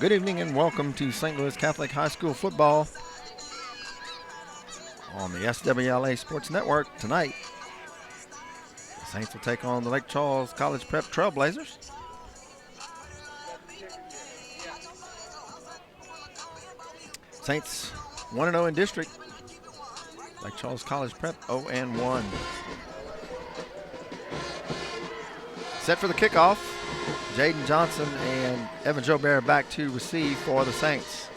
Good evening and welcome to St. Louis Catholic High School football on the SWLA Sports Network. Tonight, the Saints will take on the Lake Charles College Prep Trailblazers. Saints 1-0 in district. Lake Charles College Prep 0-1. Set for the kickoff. Jaden Johnson and Evan Jobert back to receive for the Saints.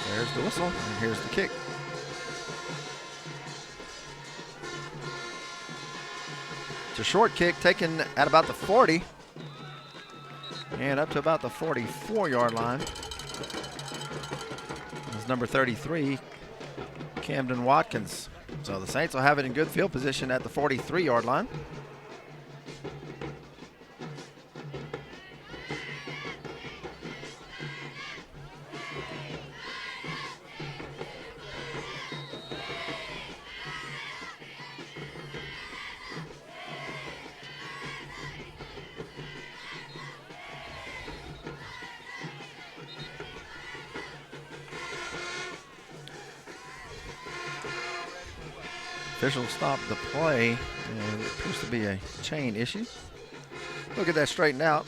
There's the whistle, and here's the kick. It's a short kick taken at about the 40 and up to about the 44-yard line. It's number 33, Camden Watkins. So the Saints will have it in good field position at the 43-yard line. Officials stopped the play, and it appears to be a chain issue. We'll get that straightened out.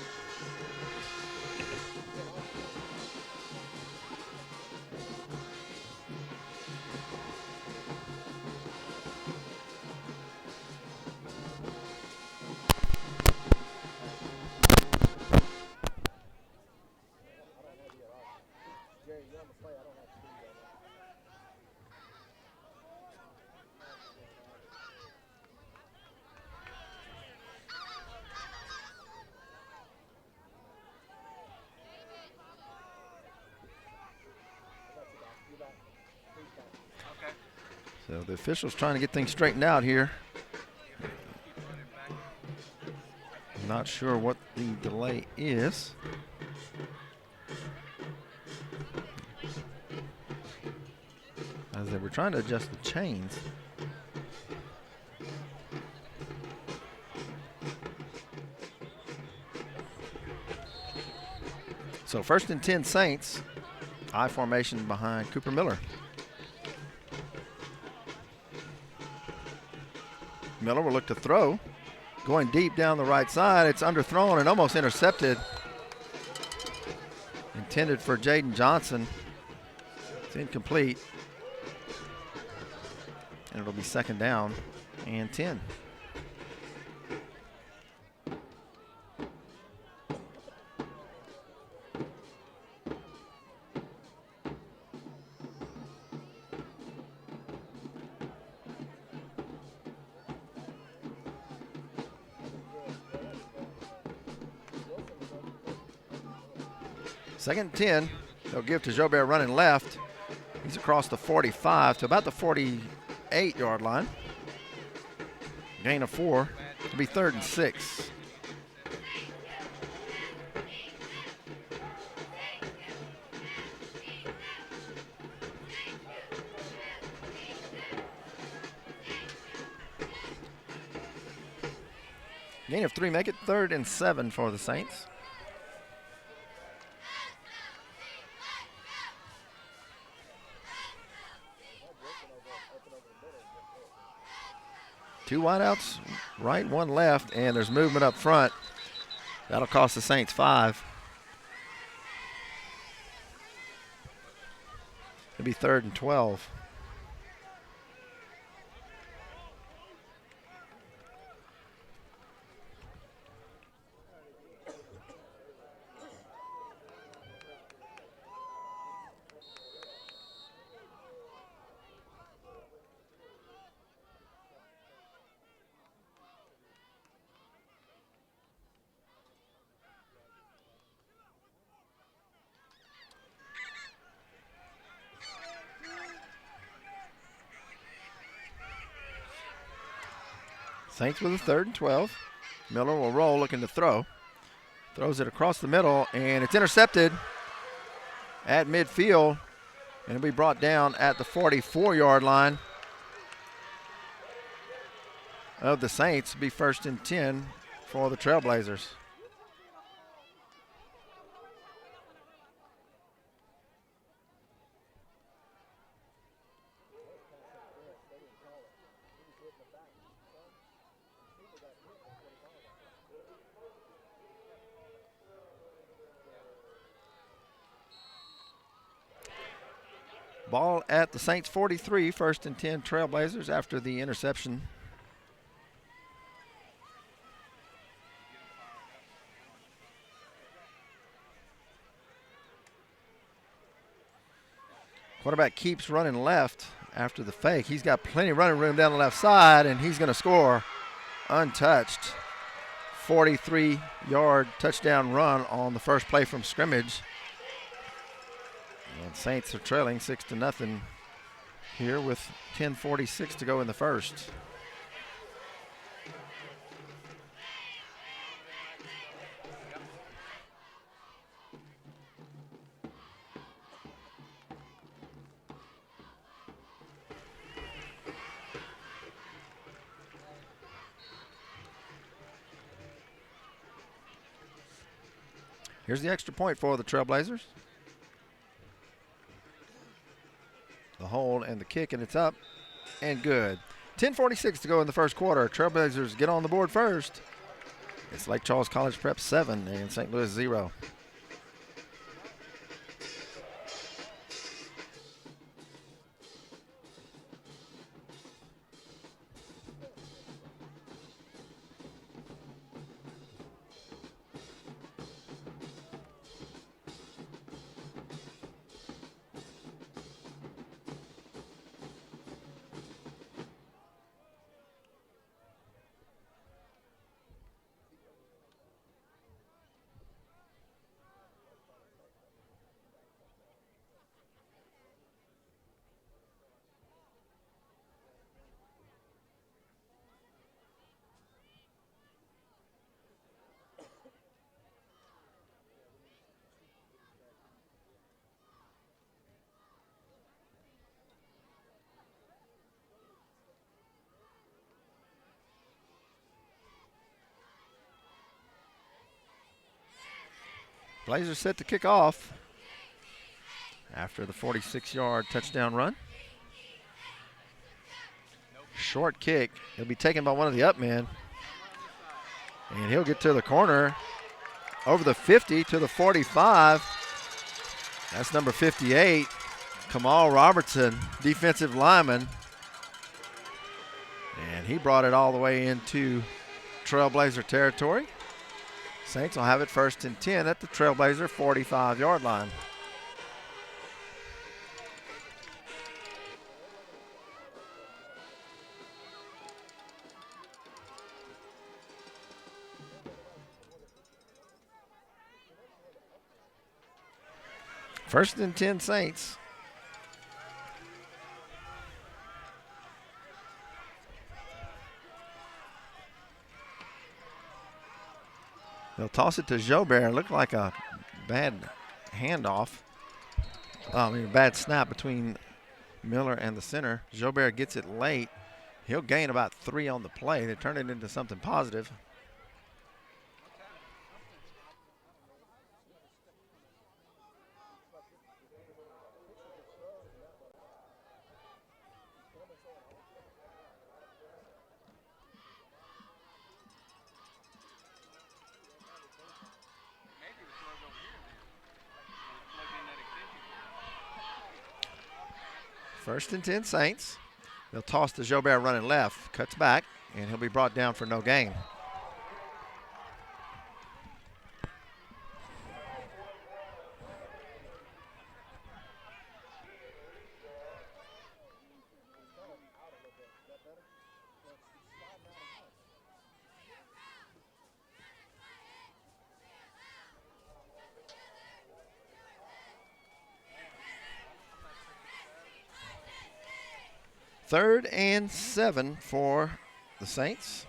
So the officials trying to get things straightened out here. I'm not sure what the delay is. As they were trying to adjust the chains. So 1st and 10 Saints. I formation behind Cooper Miller. Miller will look to throw. Going deep down the right side. It's underthrown and almost intercepted. Intended for Jaden Johnson. It's incomplete. And it'll be 2nd down and 10. Second and 10, they'll give to Jobert running left. He's across the 45 to about the 48-yard line. Gain of 4. It'll be 3rd and 6. Gain of 3, make it 3rd and 7 for the Saints. Two wideouts, right, one left, and there's movement up front. That'll cost the Saints 5. It'll be 3rd and 12. Saints with a 3rd and 12. Miller will roll, looking to throw. Throws it across the middle, and it's intercepted at midfield, and it'll be brought down at the 44-yard line. of the Saints. Be 1st and 10 for the Trailblazers. Ball at the Saints 43, 1st and 10 Trailblazers after the interception. Quarterback keeps running left after the fake. He's got plenty of running room down the left side, and he's going to score untouched. 43-yard touchdown run on the first play from scrimmage. And Saints are trailing 6-0 here with 10:46 to go in the first. Here's the extra point for the Trailblazers. The hold and the kick, and it's up and good. 10:46 to go in the first quarter. Trailblazers get on the board first. It's Lake Charles College Prep 7 and St. Louis 0. Blazers set to kick off after the 46-yard touchdown run. Short kick. He'll be taken by one of the up men. And he'll get to the corner over the 50 to the 45. That's number 58, Kamal Robertson, defensive lineman. And he brought it all the way into Trailblazer territory. Saints will have it 1st and 10 at the Trailblazer 45-yard line. First and 10 Saints. They'll toss it to Jobert. Looked like a bad handoff. A bad snap between Miller and the center. Jobert gets it late. He'll gain about 3 on the play. They turn it into something positive. First and 10 Saints. They'll toss to Jobert running left. Cuts back, and he'll be brought down for no gain. Third and 7 for the Saints.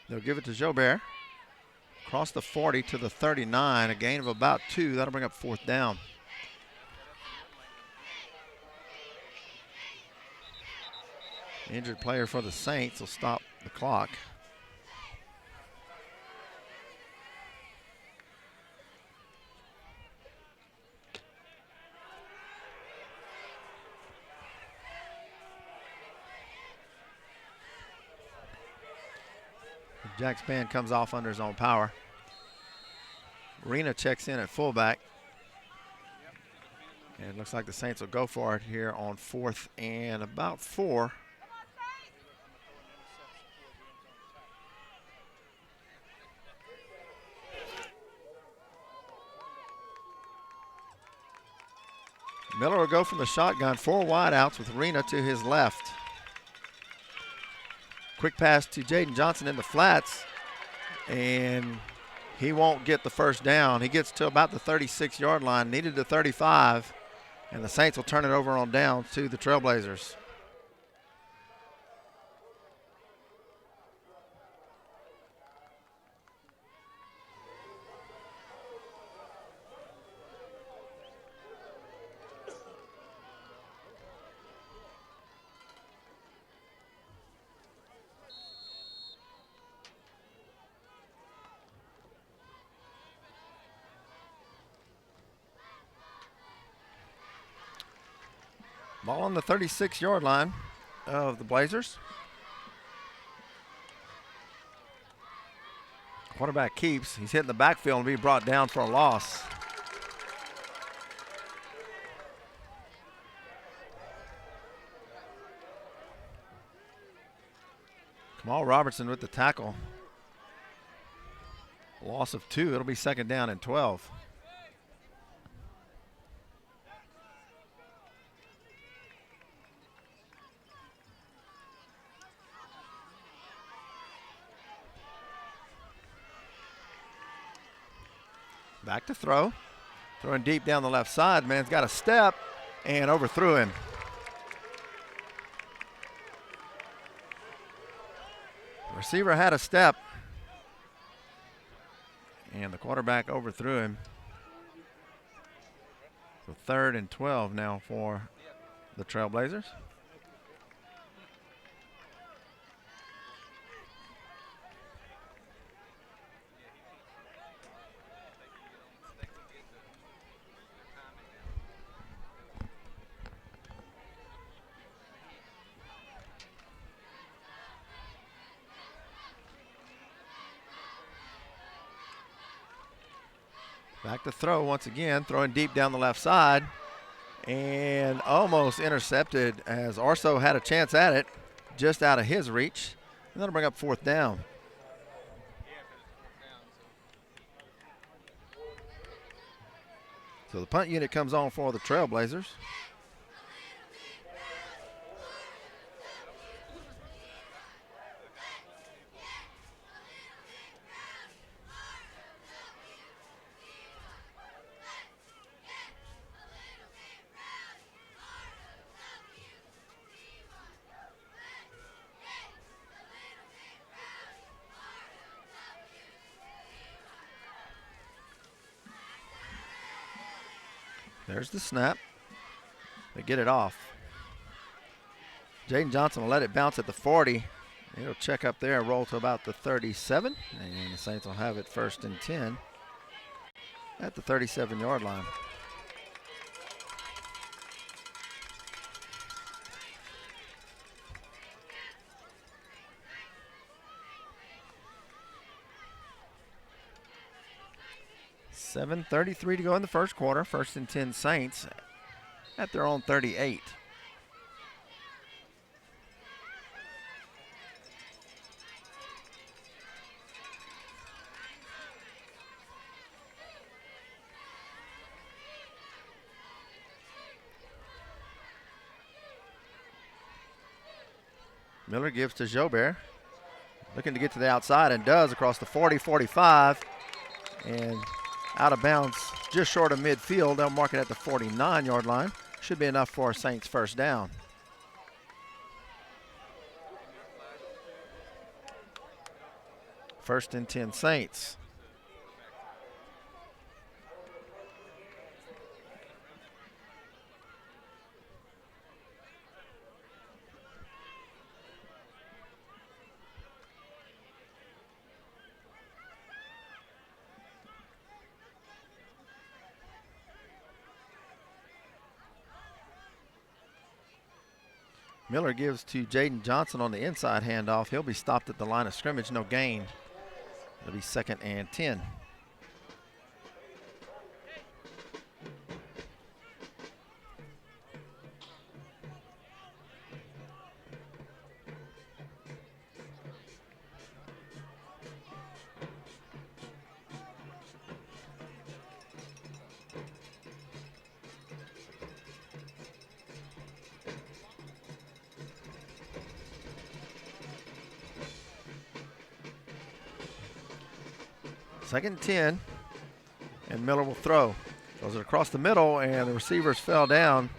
They'll give it to Jobert. Across the 40 to the 39, a gain of about 2. That'll bring up 4th down. Injured player for the Saints will stop the clock. Jack's band comes off under his own power. Rena checks in at fullback. And it looks like the Saints will go for it here on 4th and about 4. Miller will go from the shotgun, 4 wideouts with Rena to his left. Quick pass to Jaden Johnson in the flats, and he won't get the first down. He gets to about the 36-yard line, needed the 35, and the Saints will turn it over on down to the Trailblazers. Ball on the 36-yard line of the Blazers. Quarterback keeps. He's hitting the backfield and be brought down for a loss. Kamal Robertson with the tackle. Loss of 2. It'll be 2nd down and 12. Back to throw. Throwing deep down the left side. Man's got a step and overthrew him. Receiver had a step, and the quarterback overthrew him. So 3rd and 12 now for the Trailblazers. Back to throw once again, throwing deep down the left side, and almost intercepted as Arso had a chance at it, just out of his reach. And that'll bring up 4th down. So the punt unit comes on for the Trailblazers. There's the snap. They get it off. Jaden Johnson will let it bounce at the 40. It'll check up there and roll to about the 37. And the Saints will have it 1st and 10 at the 37-yard line. .7:33 to go in the first quarter. 1st and 10 Saints at their own 38. Miller gives to Jobert. Looking to get to the outside and does across the 40, 45. And out of bounds just short of midfield. They'll mark it at the 49-yard line. Should be enough for a Saints 1st down. First and 10 Saints. Miller gives to Jaden Johnson on the inside handoff. He'll be stopped at the line of scrimmage, no gain. It'll be 2nd and 10. Second and 10, and Miller will throw. Goes it across the middle, and the receivers fell down.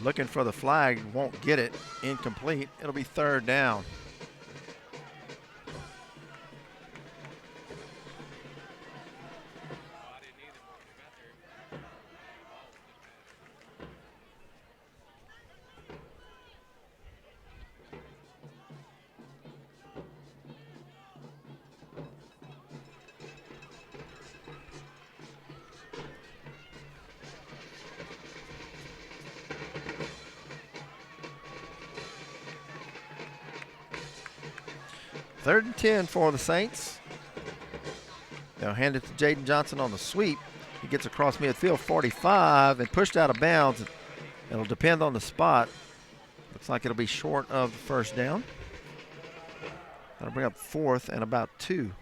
Looking for the flag, won't get it. Incomplete. It'll be 3rd down. Third and 10 for the Saints. They'll hand it to Jaden Johnson on the sweep. He gets across midfield, 45, and pushed out of bounds. It'll depend on the spot. Looks like it'll be short of the 1st down. That'll bring up 4th and about 2.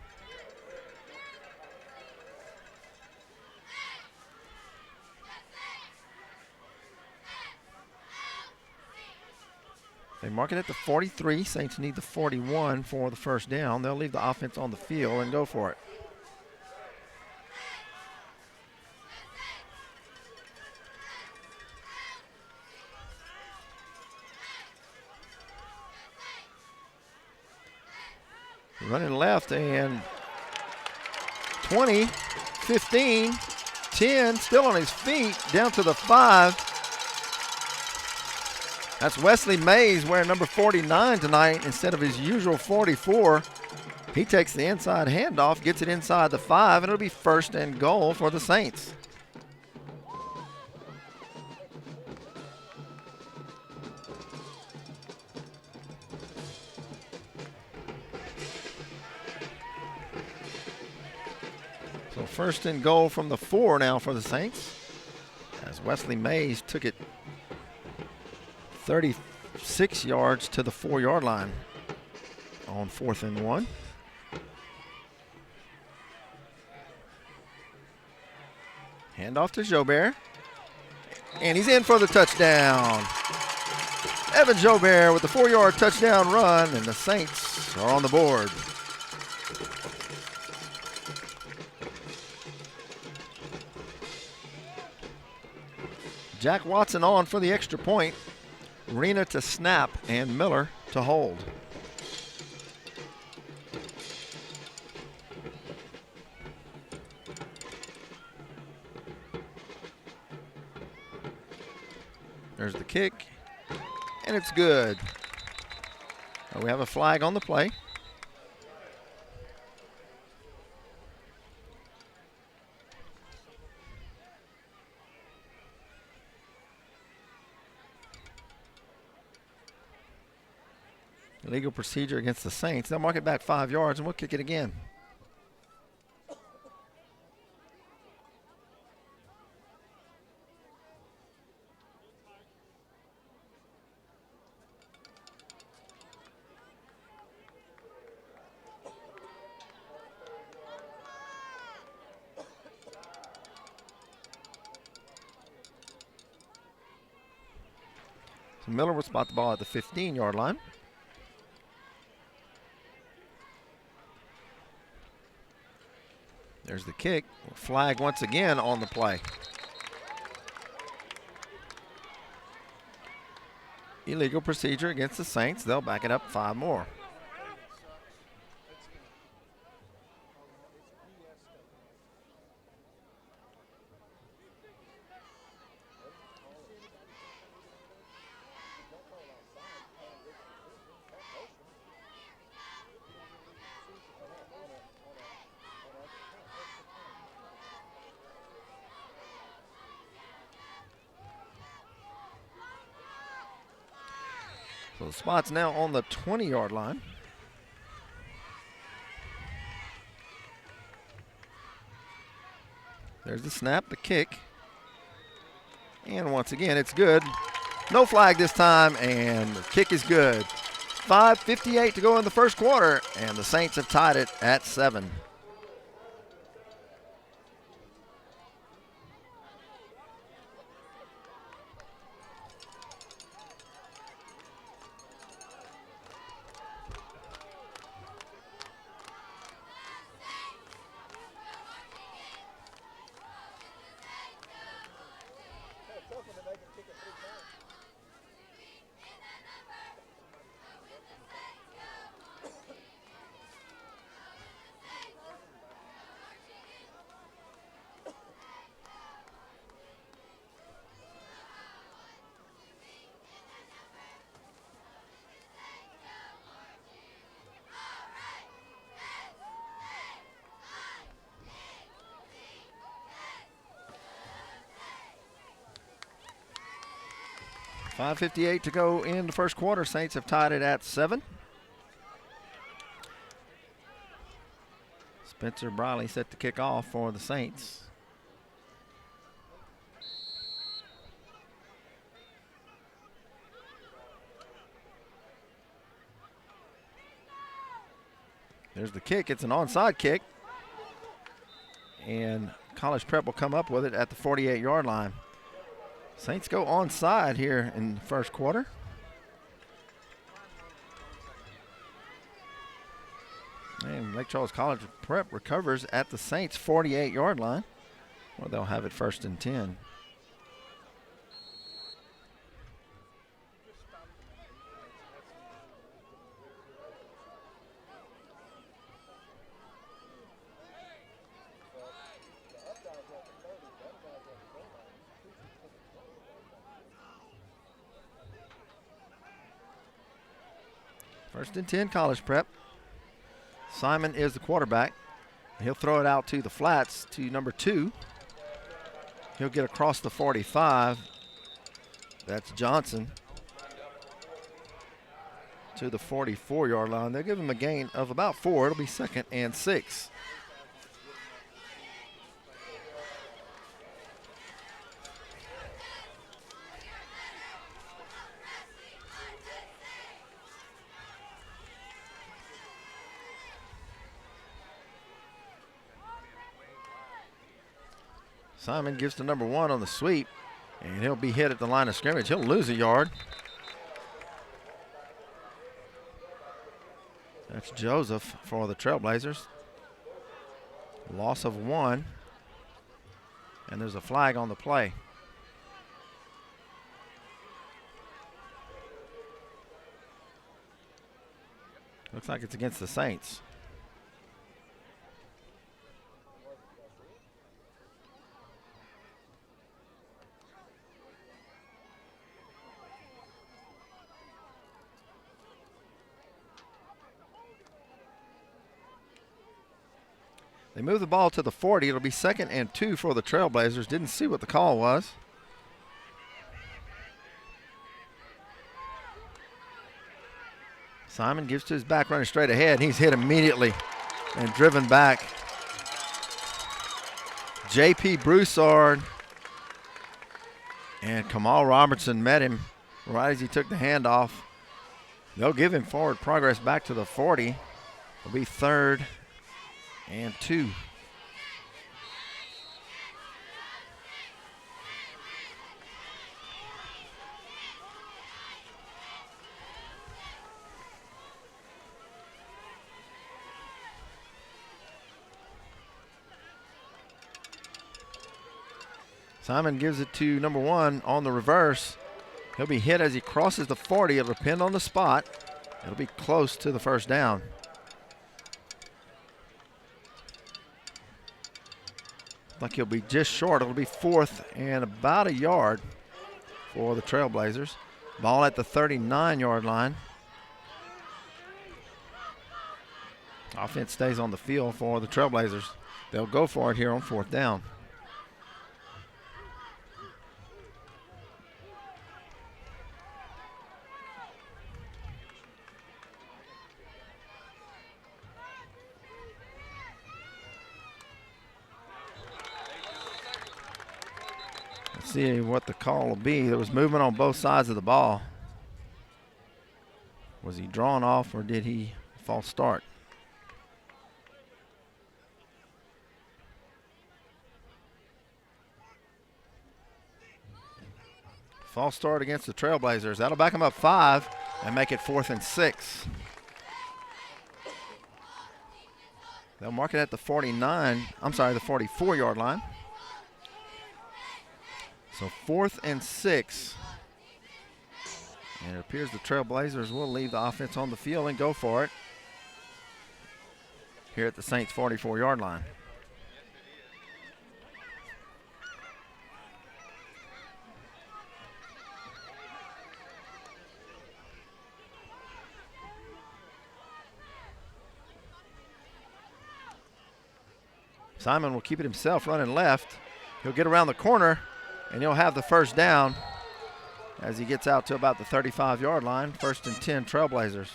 They mark it at the 43. Saints need the 41 for the 1st down. They'll leave the offense on the field and go for it. Running left, and 20, 15, 10, still on his feet, down to the 5. That's Wesley Mays wearing number 49 tonight instead of his usual 44. He takes the inside handoff, gets it inside the 5, and it'll be 1st and goal for the Saints. So 1st and goal from the 4 now for the Saints, as Wesley Mays took it 36 yards to the 4-yard line on 4th and 1. Handoff to Jobert, and he's in for the touchdown. Evan Jobert with the 4-yard touchdown run, and the Saints are on the board. Jack Watson on for the extra point. Rena to snap, and Miller to hold. There's the kick, and it's good. We have a flag on the play. Illegal procedure against the Saints. They'll mark it back 5 yards, and we'll kick it again. So Miller will spot the ball at the 15-yard line. There's the kick. Flag once again on the play. Illegal procedure against the Saints. They'll back it up 5 more. So the spot's now on the 20-yard line. There's the snap, the kick. And once again, it's good. No flag this time, and the kick is good. 5:58 to go in the first quarter, and the Saints have tied it at 7. .558 to go in the first quarter. Saints have tied it at 7. Spencer Briley set to kick off for the Saints. There's the kick. It's an onside kick. And College Prep will come up with it at the 48-yard line. Saints go onside here in the first quarter. And Lake Charles College Prep recovers at the Saints' 48-yard line, where they'll have it 1st and 10. First and 10, College Prep. Simon is the quarterback. He'll throw it out to the flats to number 2. He'll get across the 45. That's Johnson to the 44-yard line. They'll give him a gain of about 4. It'll be 2nd and 6. Simon gives to number 1 on the sweep, and he'll be hit at the line of scrimmage. He'll lose a yard. That's Joseph for the Trailblazers. Loss of 1, and there's a flag on the play. Looks like it's against the Saints. They move the ball to the 40. It'll be 2nd and 2 for the Trailblazers. Didn't see what the call was. Simon gives to his back, running straight ahead. He's hit immediately and driven back. J.P. Broussard and Kamal Robertson met him right as he took the handoff. They'll give him forward progress back to the 40. It'll be 3rd and 2. Simon gives it to number 1 on the reverse. He'll be hit as he crosses the 40. It'll depend on the spot. It'll be close to the first down. Like he'll be just short. It'll be 4th and about a yard for the Trailblazers. Ball at the 39-yard line. Offense stays on the field for the Trailblazers. They'll go for it here on 4th down. see what the call will be. There was movement on both sides of the ball. Was he drawn off or did he false start? False start against the Trailblazers. That'll back them up 5 and make it 4th and 6. They'll mark it at the 44-yard line. So 4th and 6. And it appears the Trailblazers will leave the offense on the field and go for it here at the Saints 44-yard line. Simon will keep it himself, running left. He'll get around the corner, and he'll have the first down as he gets out to about the 35-yard line. 1st and 10, Trailblazers.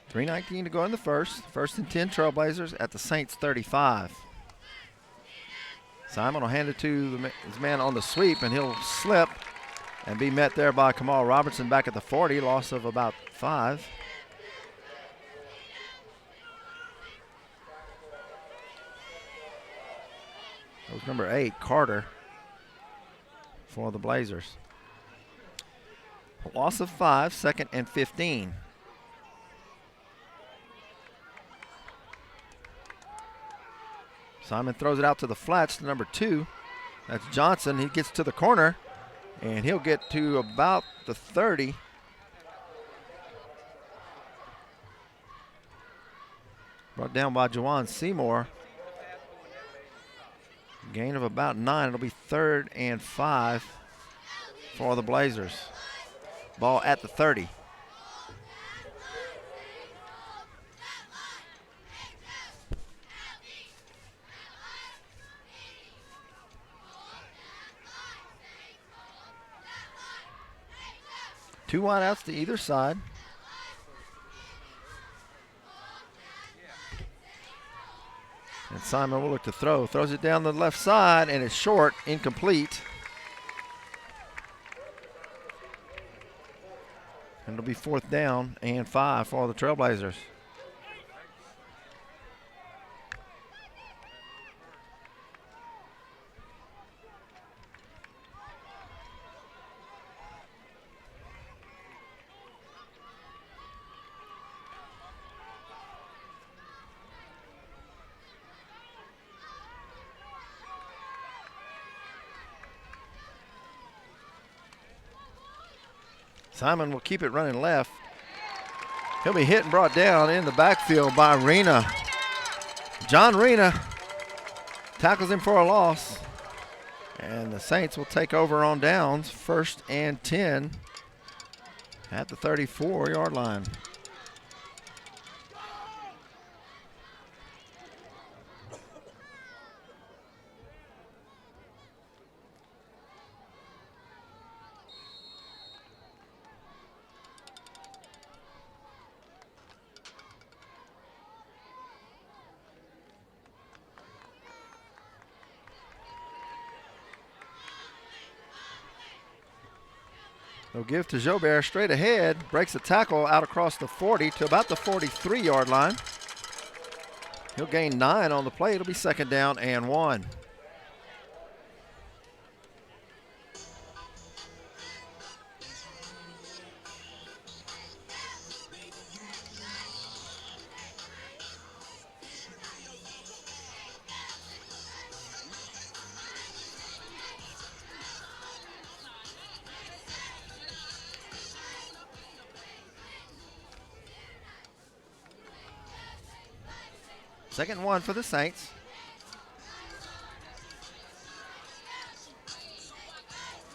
$3:19 to go in the first. 1st and 10, Trailblazers at the Saints 35. Simon will hand it to his man on the sweep, and he'll slip and be met there by Kamal Robertson back at the 40, loss of about 5. That was number 8, Carter, for the Blazers. Loss of 5, 2nd and 15. Simon throws it out to the flats to number 2. That's Johnson. He gets to the corner, and he'll get to about the 30. Brought down by Jawan Seymour. Gain of about 9. It'll be 3rd and 5 for the Blazers. Ball at the 30. Two wideouts to either side. And Simon will look to throw. Throws it down the left side, and it's short, incomplete. And it'll be 4th down and 5 for the Trailblazers. Simon will keep it running left. He'll be hit and brought down in the backfield by Rena. John Rena tackles him for a loss. And the Saints will take over on downs, 1st and 10 at the 34-yard line. They'll give to Jobert straight ahead, breaks a tackle out across the 40 to about the 43-yard line. He'll gain 9 on the play. It'll be 2nd down and 1. Second and 1 for the Saints.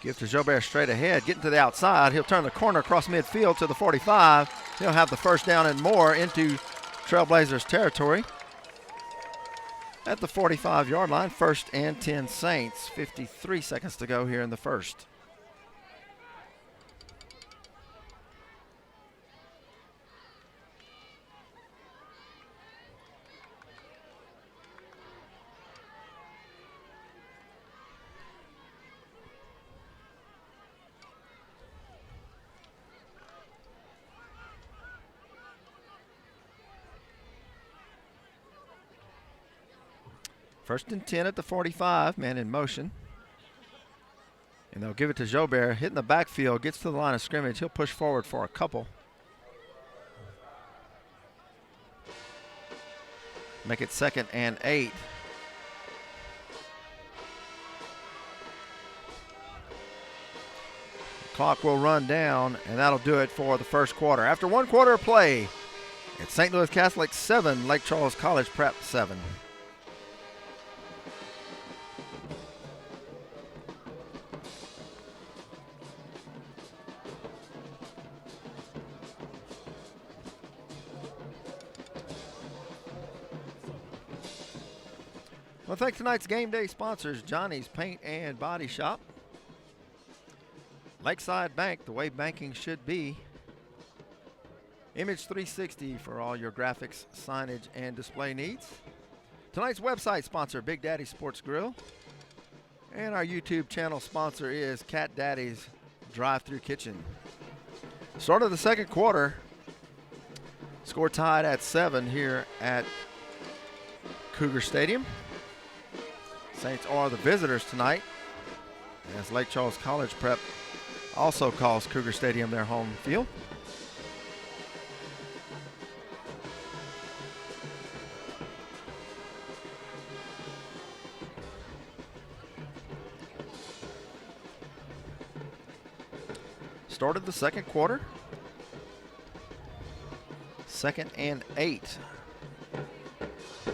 Give to Jobert straight ahead, getting to the outside. He'll turn the corner across midfield to the 45. He'll have the first down and more into Trailblazers territory. At the 45-yard line, 1st and 10 Saints. 53 seconds to go here in the first. First and 10 at the 45, man in motion. And they'll give it to Jobert, hitting the backfield, gets to the line of scrimmage. He'll push forward for a couple. Make it 2nd and 8. Clock will run down, and that'll do it for the first quarter. After 1 quarter of play, it's St. Louis Catholic 7, Lake Charles College Prep 7. Well, thank tonight's game day sponsors, Johnny's Paint and Body Shop, Lakeside Bank, the way banking should be, Image 360 for all your graphics, signage, and display needs. Tonight's website sponsor, Big Daddy Sports Grill. And our YouTube channel sponsor is Cat Daddy's Drive-Thru Kitchen. Start of the second quarter. Score tied at 7 here at Cougar Stadium. Saints are the visitors tonight, as Lake Charles College Prep also calls Cougar Stadium their home field. Started the second quarter. 2nd and 8.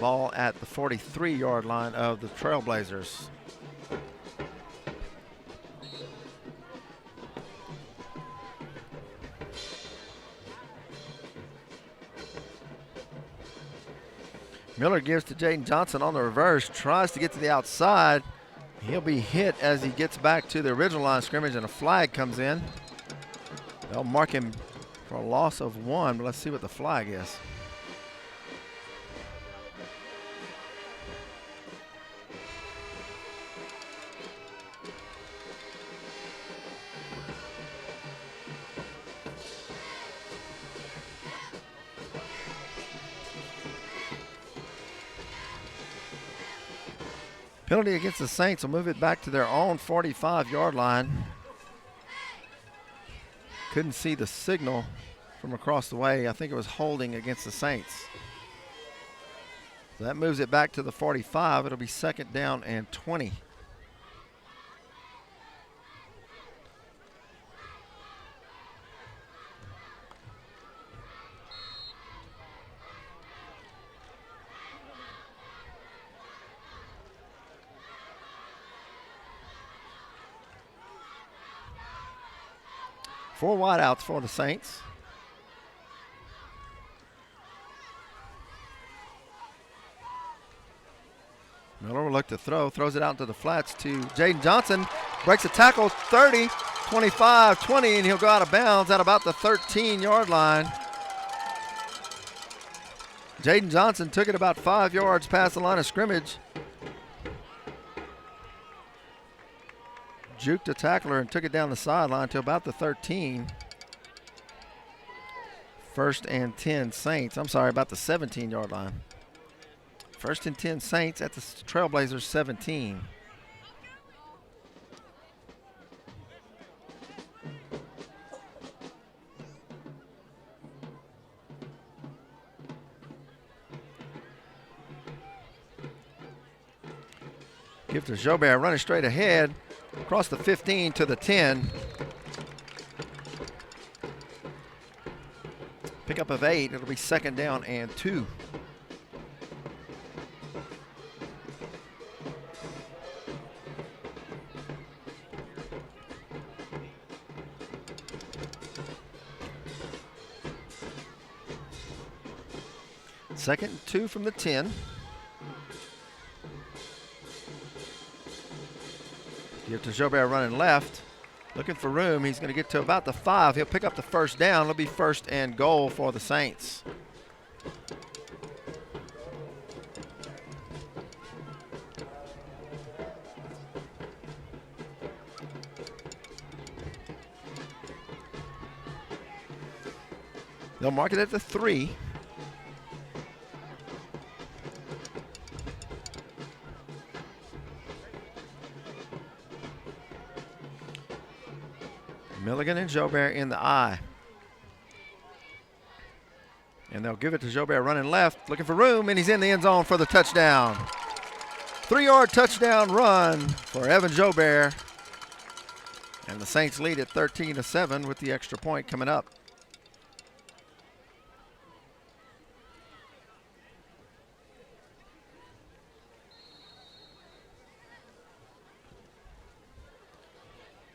Ball at the 43-yard line of the Trailblazers. Miller gives to Jaden Johnson on the reverse, tries to get to the outside. He'll be hit as he gets back to the original line of scrimmage, and a flag comes in. They'll mark him for a loss of 1, but let's see what the flag is. Penalty against the Saints will move it back to their own 45-yard line. Couldn't see the signal from across the way. I think it was holding against the Saints. So that moves it back to the 45. It'll be 2nd down and 20. Four wideouts for the Saints. Miller will look to throw, throws it out into the flats to Jaden Johnson. Breaks a tackle, 30, 25, 20, and he'll go out of bounds at about the 13-yard line. Jaden Johnson took it about 5 yards past the line of scrimmage. Juked a tackler and took it down the sideline to about the 13. 1st and 10 Saints. I'm sorry, about the 17-yard line. 1st and 10 Saints at the Trailblazers 17. Give to Jobert, running straight ahead. Across the 15 to the 10. Pickup of 8. It'll be 2nd down and 2. Second and 2 from the 10. Give to Jobert running left. Looking for room. He's going to get to about the 5. He'll pick up the 1st down. It'll be 1st and goal for the Saints. They'll mark it at the 3. Milligan and Jobert in the I. And they'll give it to Jobert running left, looking for room, and he's in the end zone for the touchdown. 3-yard touchdown run for Evan Jobert. And the Saints lead at 13-7 with the extra point coming up.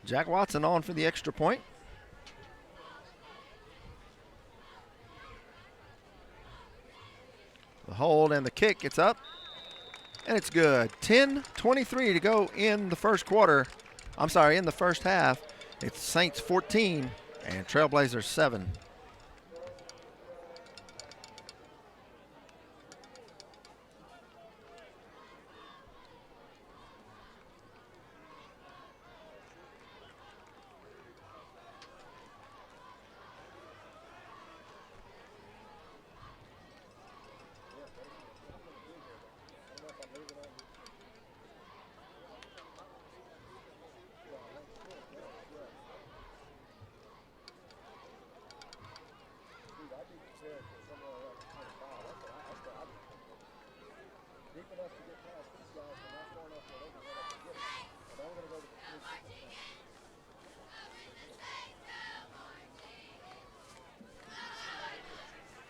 Jack Watson on for the extra point. The hold and the kick, it's up, and it's good. 10:23 to go in the first quarter. I'm sorry, in the first half. It's Saints 14 and Trailblazers 7.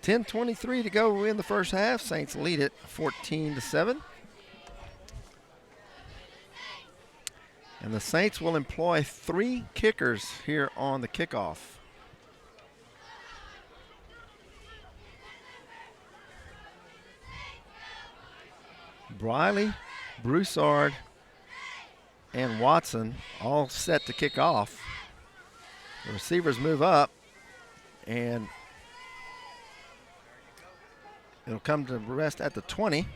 .23 to go in the first half. Saints lead it 14-7. And the Saints will employ 3 kickers here on the kickoff. Briley, Broussard, and Watson all set to kick off. The receivers move up, and it'll come to rest at the 20.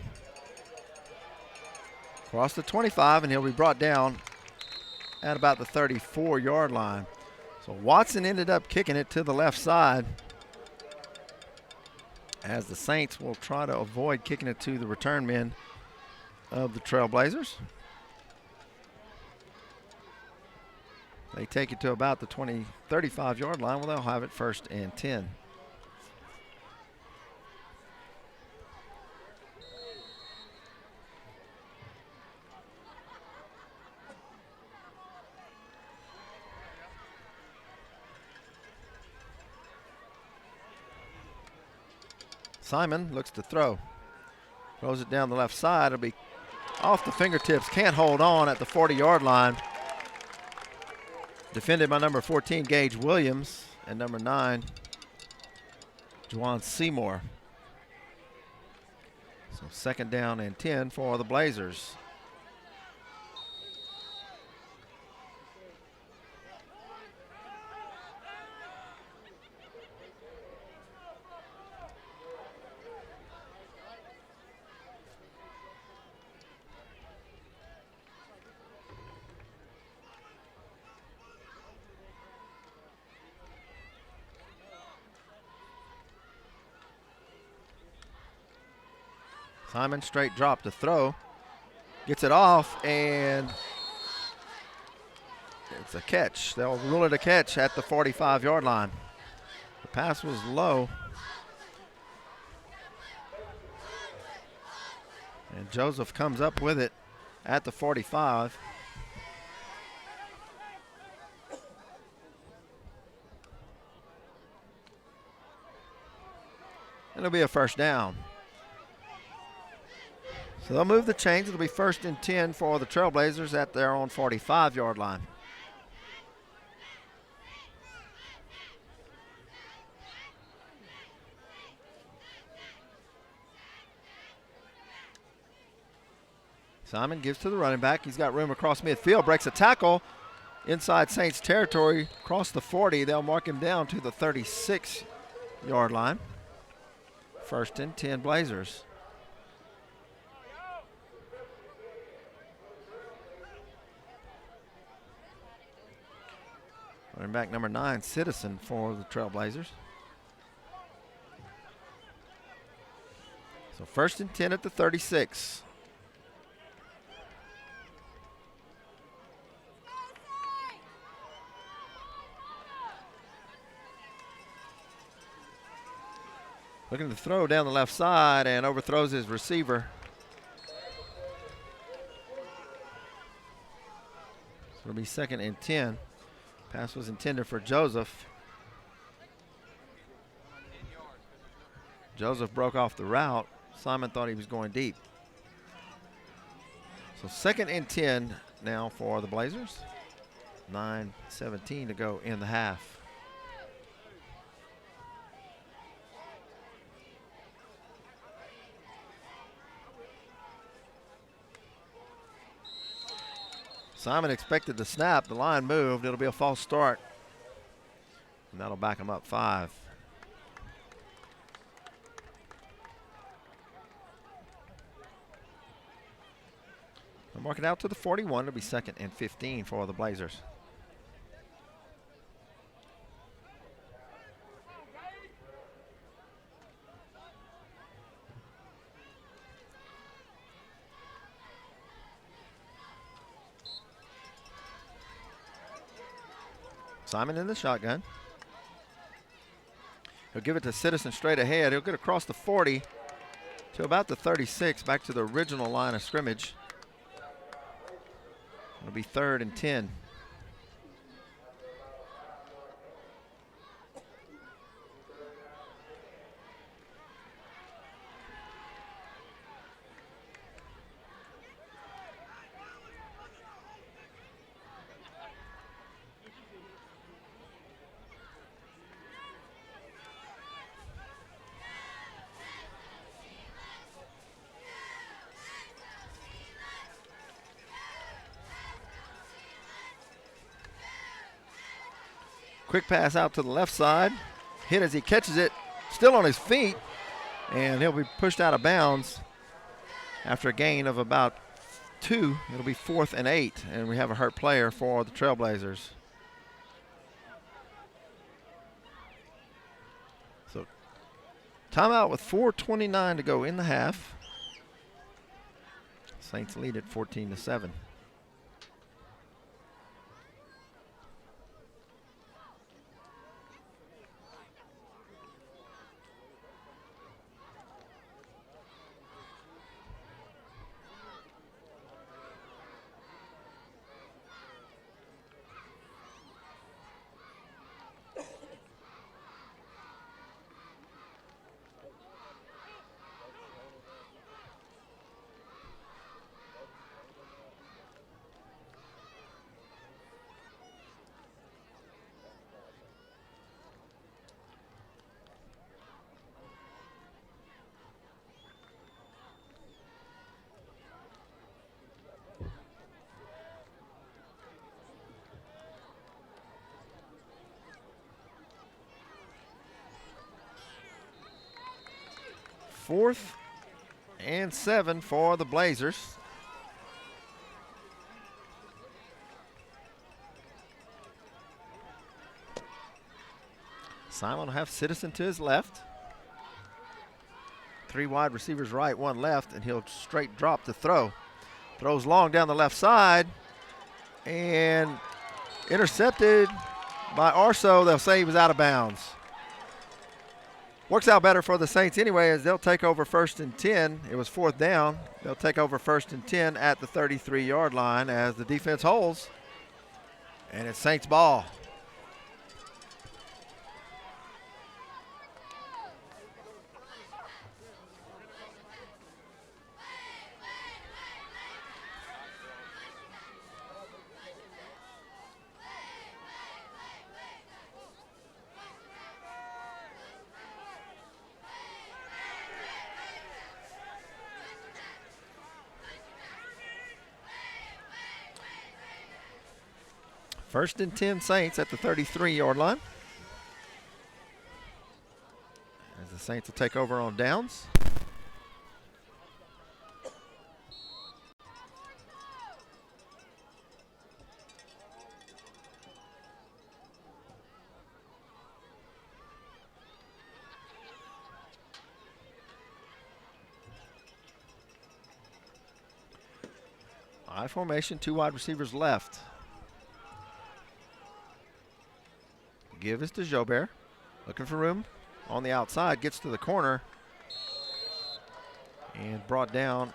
Across the 25, and he'll be brought down at about the 34-yard line. So Watson ended up kicking it to the left side, as the Saints will try to avoid kicking it to the return men of the Trailblazers. They take it to about the 35-yard line. Well, they'll have it 1st and 10. Simon looks to throw. Throws it down the left side. It'll be off the fingertips. Can't hold on at the 40-yard line. Defended by number 14, Gage Williams, and number 9, Juwan Seymour. So 2nd down and 10 for the Blazers. Simon straight drop to throw. Gets it off, and it's a catch. They'll rule it a catch at the 45-yard line. The pass was low. And Joseph comes up with it at the 45. It'll be a 1st down. So they'll move the chains. It'll be 1st and 10 for the Trailblazers at their own 45-yard line. Simon gives to the running back. He's got room across midfield, breaks a tackle inside Saints territory, across the 40. They'll mark him down to the 36-yard line. 1st and 10 Blazers. Running back number 9, Citizen, for the Trailblazers. So 1st and 10 at the 36. Looking to throw down the left side and overthrows his receiver. So it'll be 2nd and 10. Pass was intended for Joseph. Joseph broke off the route. Simon thought he was going deep. So 2nd and 10 now for the Blazers. 9:17 to go in the half. Simon expected the snap. The line moved. It'll be a false start. And that'll back him up 5. They'll mark it out to the 41. It'll be 2nd and 15 for the Blazers. Simon in the shotgun. He'll give it to Citizen straight ahead. He'll get across the 40 to about the 36, back to the original line of scrimmage. It'll be 3rd and 10. Quick pass out to the left side. Hit as he catches it, still on his feet, and he'll be pushed out of bounds after a gain of about 2. It'll be 4th and 8, and we have a hurt player for the Trailblazers. So timeout with 4:29 to go in the half. Saints lead at 14-7. Fourth and 7 for the Blazers. Simon will have Citizen to his left. 3 wide receivers right, 1 left, and he'll straight drop to throw. Throws long down the left side and intercepted by Arso. They'll say he was out of bounds. Works out better for the Saints anyway, as they'll take over 1st and 10. It was 4th down. They'll take over 1st and 10 at the 33-yard line as the defense holds. And it's Saints ball. First and 10 Saints at the 33-yard line. As the Saints will take over on downs. I formation, 2 wide receivers left. Give is to Jobert, looking for room on the outside, gets to the corner and brought down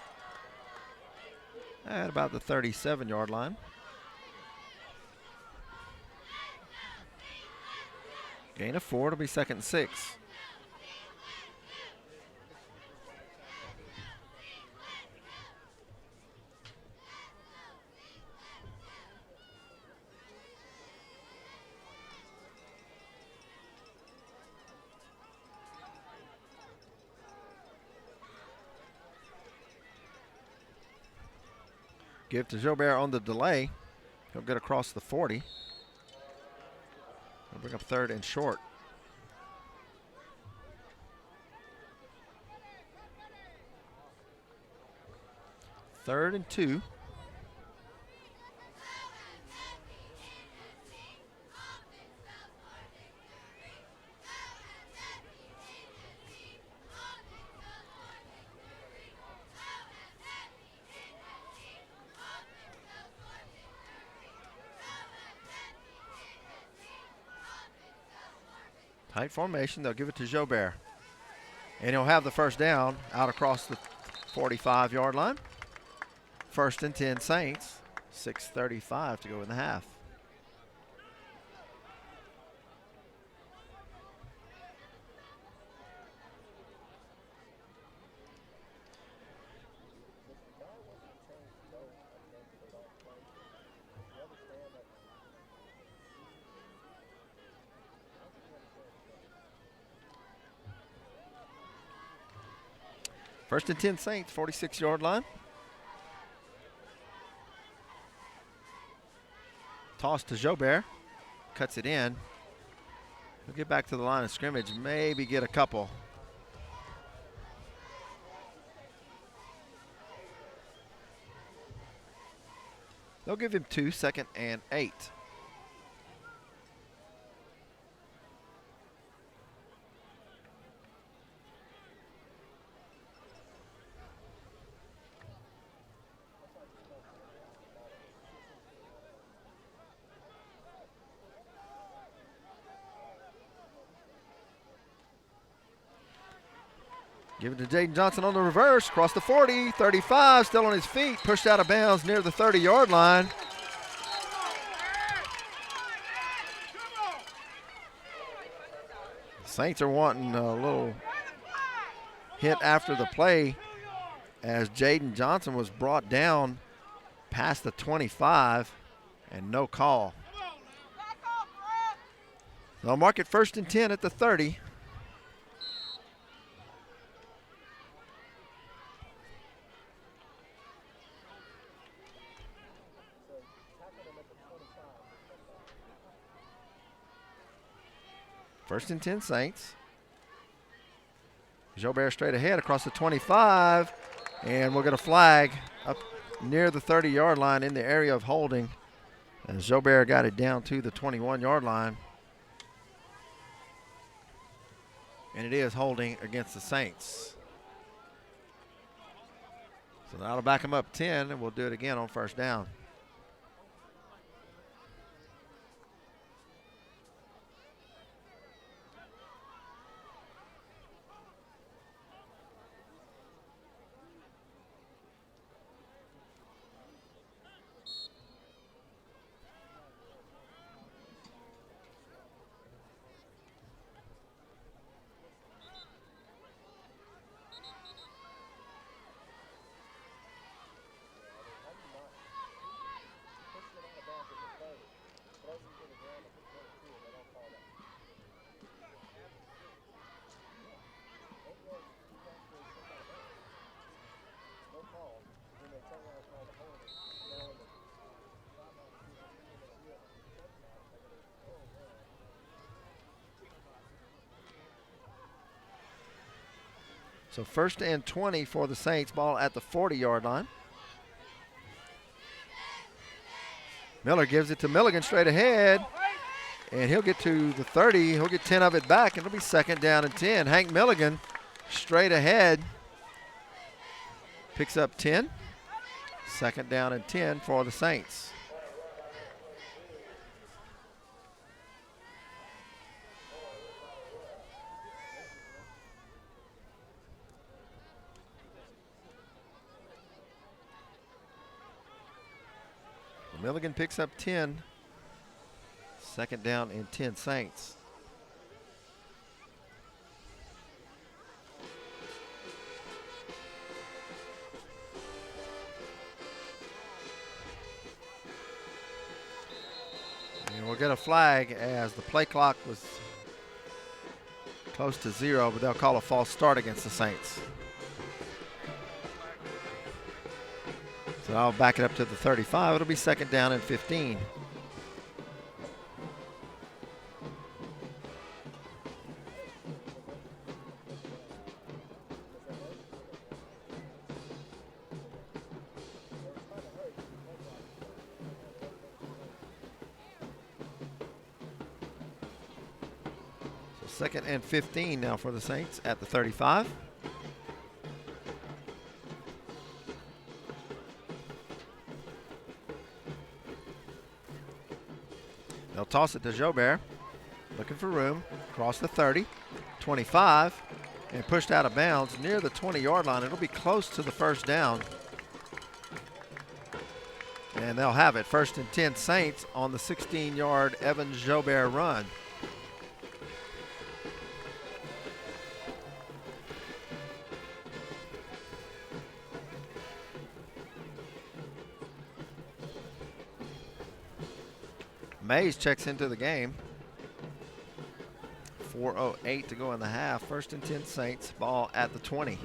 at about the 37-yard line. Gain of 4, it'll be 2nd and 6. Give to Jobert on the delay. He'll get across the 40. He'll bring up 3rd and short. Third and 2. Tight formation, they'll give it to Jobert. And he'll have the first down out across the 45-yard line. 1st and 10 Saints, 6:35 to go in the half. First and 10 Saints, 46-yard line. Toss to Jobert, cuts it in. He'll get back to the line of scrimmage, maybe get a couple. They'll give him 2, 2nd and 8. Give it to Jaden Johnson on the reverse, across the 40, 35, still on his feet, pushed out of bounds near the 30-yard line. Saints are wanting a little hit after the play as Jaden Johnson was brought down past the 25 and no call. They'll mark it 1st and 10 at the 30. First and 10 Saints. Jobert straight ahead across the 25, and we'll get a flag up near the 30-yard line in the area of holding. And Jobert got it down to the 21-yard line. And it is holding against the Saints. So that'll back them up 10, and we'll do it again on 1st down. So 1st and 20 for the Saints, ball at the 40-yard line. Miller gives it to Milligan straight ahead, and he'll get to the 30. He'll get 10 of it back, and it'll be 2nd down and 10. Hank Milligan straight ahead picks up 10. 2nd down and 10 for the Saints. Milligan picks up 10. Second down and 10 Saints. And we'll get a flag as the play clock was close to 0, but they'll call a false start against the Saints. So I'll back it up to the 35. It'll be second down and 15. Second and 15 now for the Saints at the 35. They'll toss it to Jobert, looking for room, across the 30, 25, and pushed out of bounds near the 20-yard line. It'll be close to the first down. And they'll have it, first and 10 Saints on the 16-yard Evan Jobert run. Mays checks into the game. 4:08 to go in the half. First and 10 Saints, ball at the 20.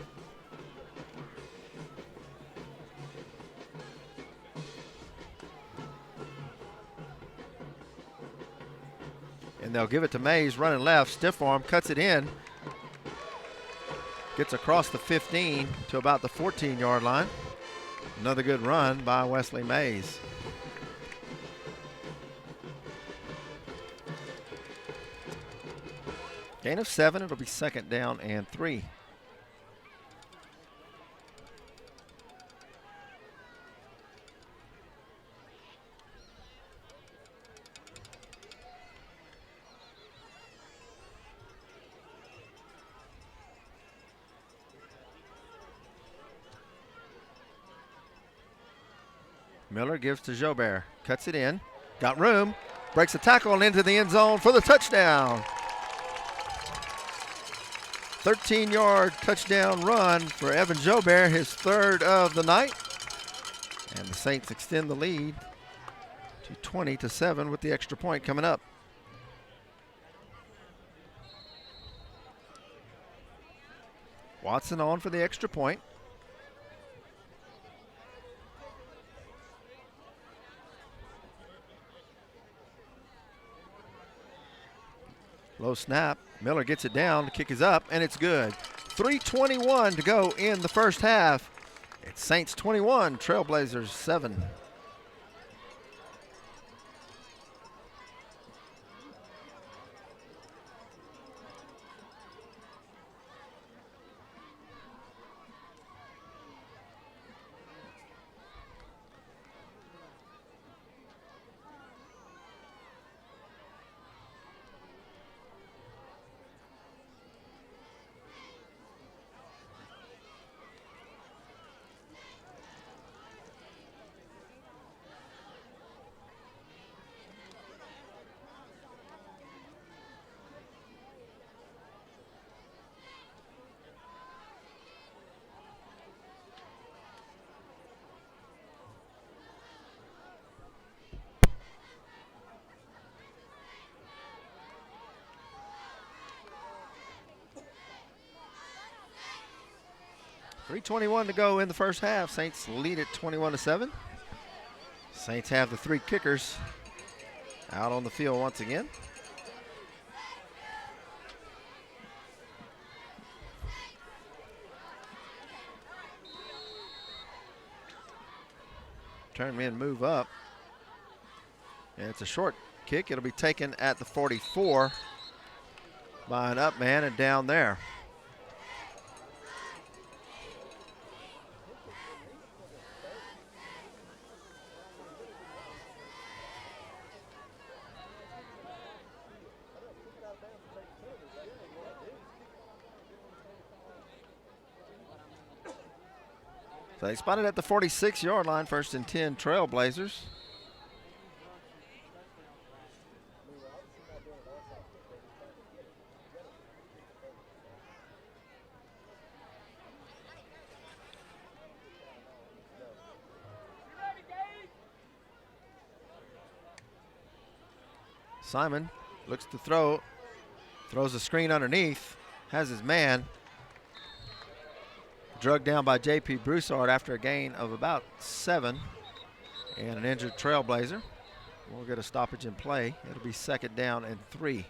And they'll give it to Mays, running left, stiff arm, cuts it in. Gets across the 15 to about the 14-yard line. Another good run by Wesley Mays. Gain of 7, it'll be second down and 3. Miller gives to Jobert, cuts it in, got room, breaks a tackle and into the end zone for the touchdown. 13-yard touchdown run for Evan Jobert, his third of the night. And the Saints extend the lead to 20-7 with the extra point coming up. Watson on for the extra point. Low snap. Miller gets it down. The kick is up, and it's good. 3:21 to go in the first half. It's Saints 21, Trailblazers 7. .321 to go in the first half. Saints lead at 21-7. Saints have the 3 kickers out on the field once again. Turn men move up. And it's a short kick. It'll be taken at the 44 by an up man and down there. So they spotted at the 46-yard line, first and 10 Trailblazers. Simon looks to throw, throws a screen underneath, has his man. Drugged down by J.P. Broussard after a gain of about 7. And an injured Trailblazer. We'll get a stoppage in play. It'll be 2nd down and 3.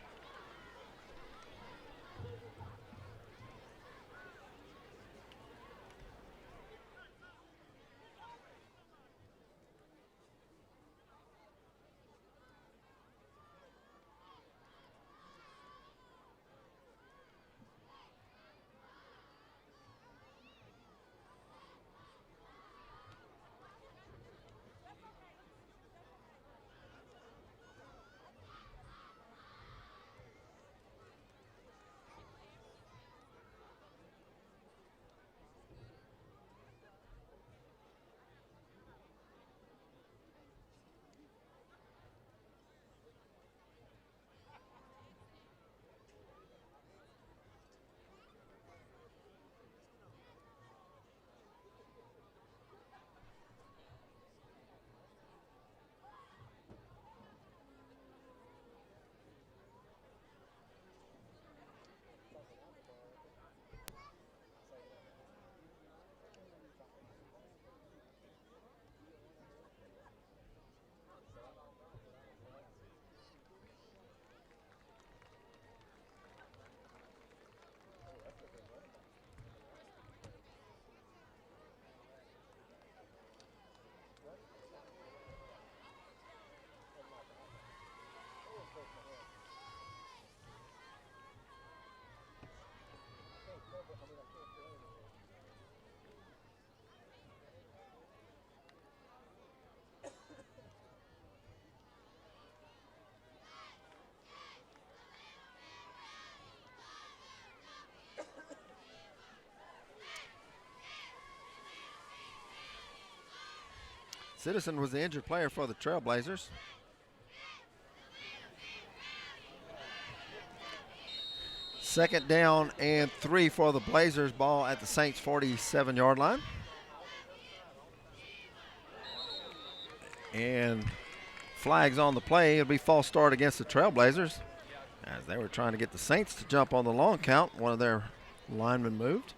Citizen was the injured player for the Trailblazers. Second down and 3 for the Blazers. Ball at the Saints 47-yard line. And flags on the play. It'll be false start against the Trailblazers as they were trying to get the Saints to jump on the long count. One of their linemen moved.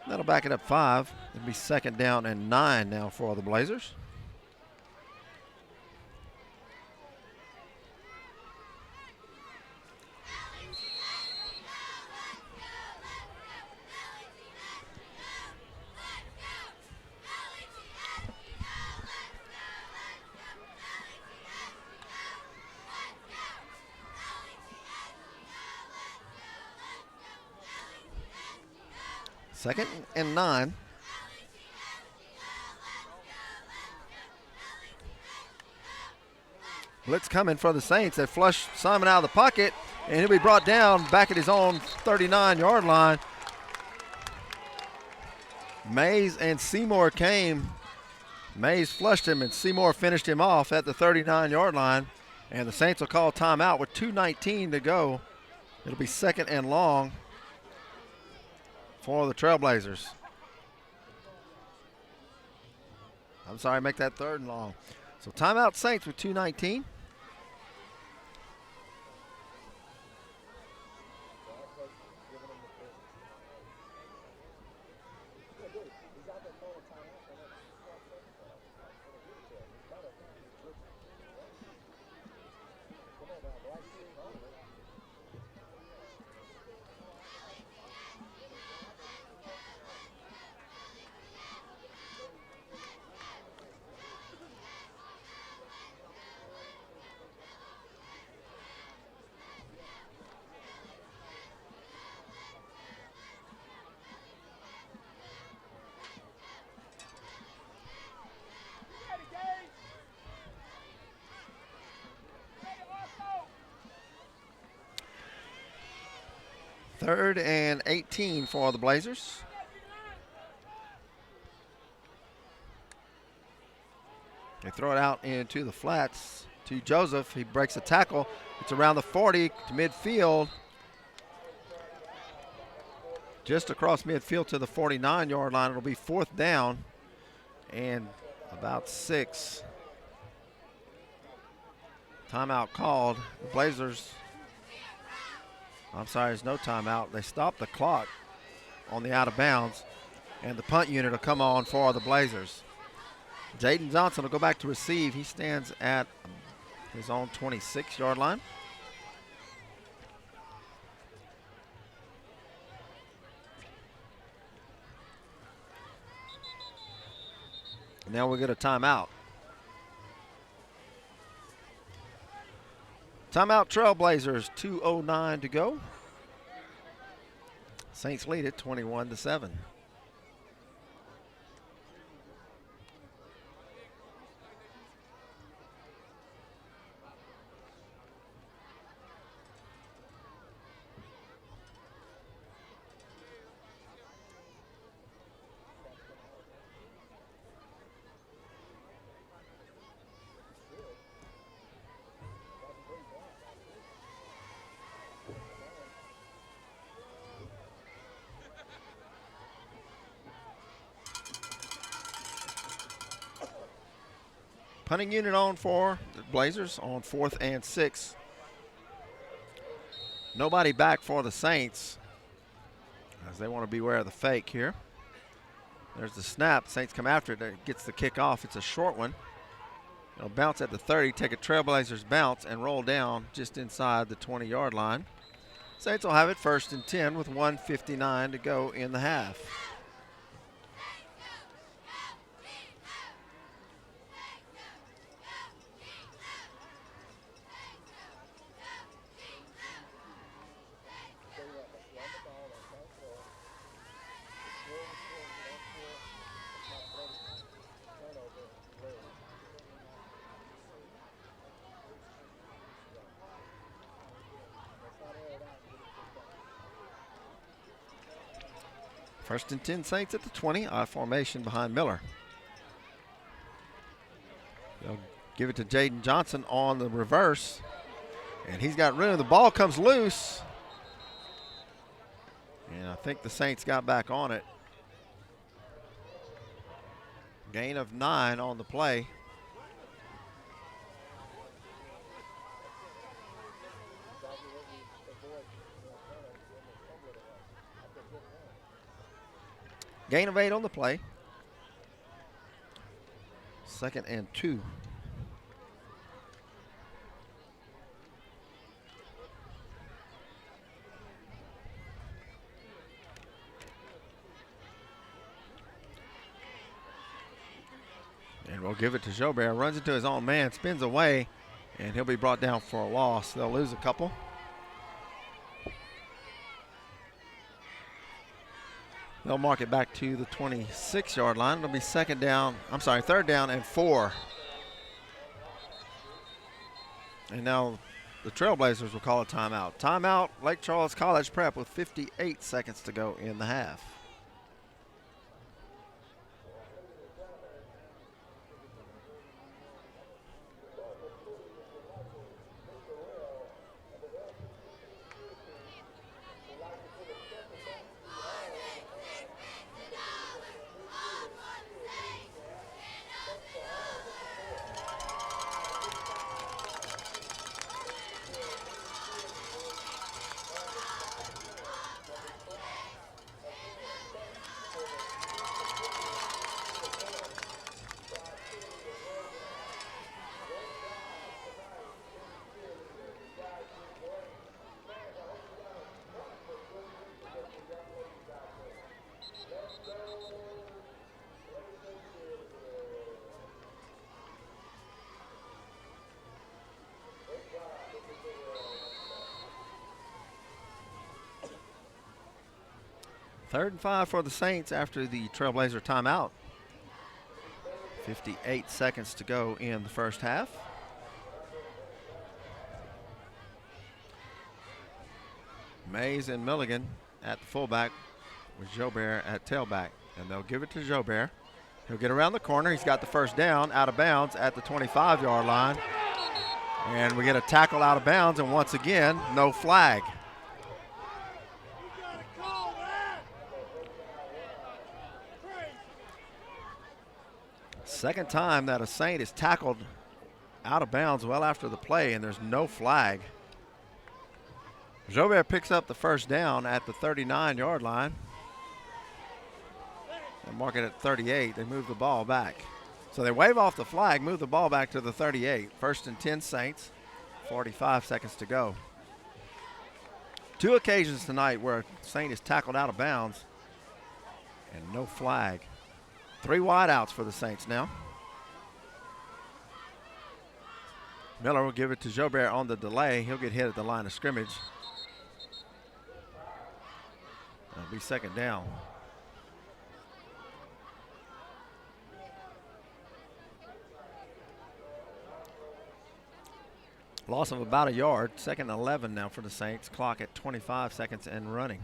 That'll back it up 5. It'll be 2nd down and 9 now for the Blazers. Second and 9. Blitz coming for the Saints. They flush Simon out of the pocket, and he'll be brought down back at his own 39-yard line. Mays and Seymour came. Mays flushed him, and Seymour finished him off at the 39-yard line. And the Saints will call timeout with 2:19 to go. It'll be 2nd and long for the Trailblazers. I'm sorry, make that 3rd and long. So timeout Saints with 2:19. Third and 18 for the Blazers. They throw it out into the flats to Joseph. He breaks a tackle. It's around the 40 to midfield. Just across midfield to the 49-yard line. It'll be 4th down and about 6. Timeout called. The Blazers, I'm sorry, there's no timeout. They stopped the clock on the out of bounds, and the punt unit will come on for the Blazers. Jaden Johnson will go back to receive. He stands at his own 26-yard line. Now we'll get a timeout. Timeout Trailblazers, 2:09 to go. Saints lead it 21-7. Punting unit on for the Blazers on 4th and 6. Nobody back for the Saints as they want to beware of the fake here. There's the snap. Saints come after it. It gets the kick off. It's a short one. It'll bounce at the 30, take a Trailblazers bounce, and roll down just inside the 20-yard line. Saints will have it 1st and 10 with 1:59 to go in the half. First and 10 Saints at the 20, I formation behind Miller. They'll give it to Jaden Johnson on the reverse, and he's got room. The ball comes loose, and I think the Saints got back on it. Gain of 9 on the play. Gain of 8 on the play. 2nd and 2. And we'll give it to Jobert. Runs into his own man, spins away, and he'll be brought down for a loss. They'll lose a couple. They'll mark it back to the 26-yard line. It'll be 3rd down and 4. And now the Trailblazers will call a timeout. Timeout, Lake Charles College Prep with 58 seconds to go in the half. Third and 5 for the Saints after the Trailblazer timeout. 58 seconds to go in the first half. Mays and Milligan at the fullback with Jobert at tailback. And they'll give it to Jobert. He'll get around the corner. He's got the first down out of bounds at the 25-yard line. And we get a tackle out of bounds, and once again, no flag. Second time that a Saint is tackled out of bounds well after the play, and there's no flag. Jobert picks up the first down at the 39-yard line. They'll mark it at 38. They move the ball back. So they wave off the flag, move the ball back to the 38. First and 10 Saints, 45 seconds to go. Two occasions tonight where Saint is tackled out of bounds and no flag. 3 wideouts for the Saints now. Miller will give it to Jobert on the delay. He'll get hit at the line of scrimmage. It'll be second down. Loss of about a yard. Second and 11 now for the Saints. Clock at 25 seconds and running.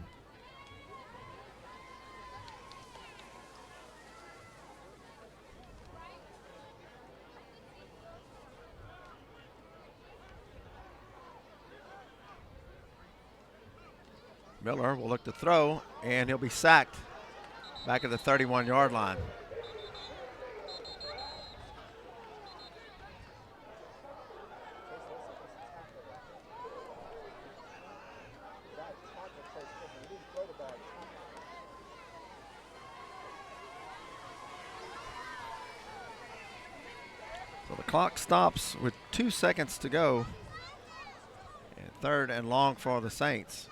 Miller will look to throw, and he'll be sacked back at the 31-yard line. So the clock stops with 2 seconds to go. And third and long for the Saints.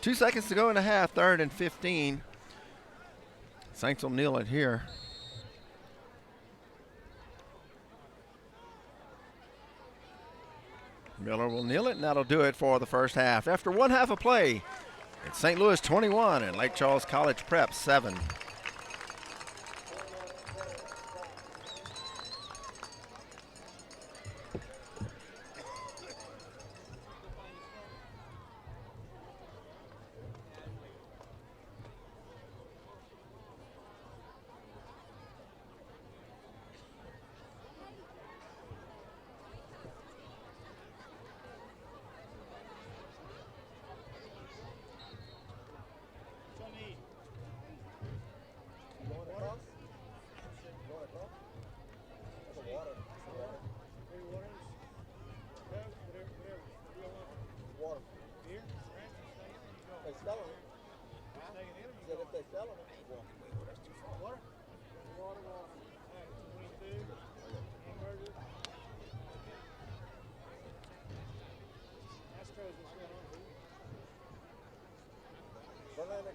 Two seconds to go in the half, third and 15. Saints will kneel it here. Miller will kneel it, and that'll do it for the first half. After one half of play, it's St. Louis 21 and Lake Charles College Prep 7.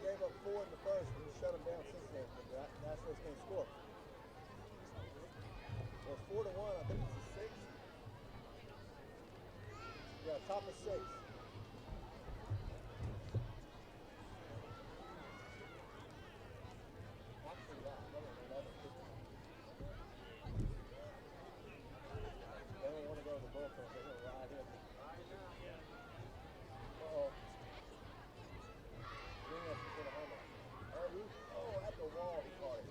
Gave up 4 in the first, and we shut them down since then. But Nationals can't score. Well, 4-1, I think it's a 6. Yeah, top of 6. Actually, that. They don't want to go to the bullpen. They're going to ride him. Uh-oh. Oh, at the wall, he caught it.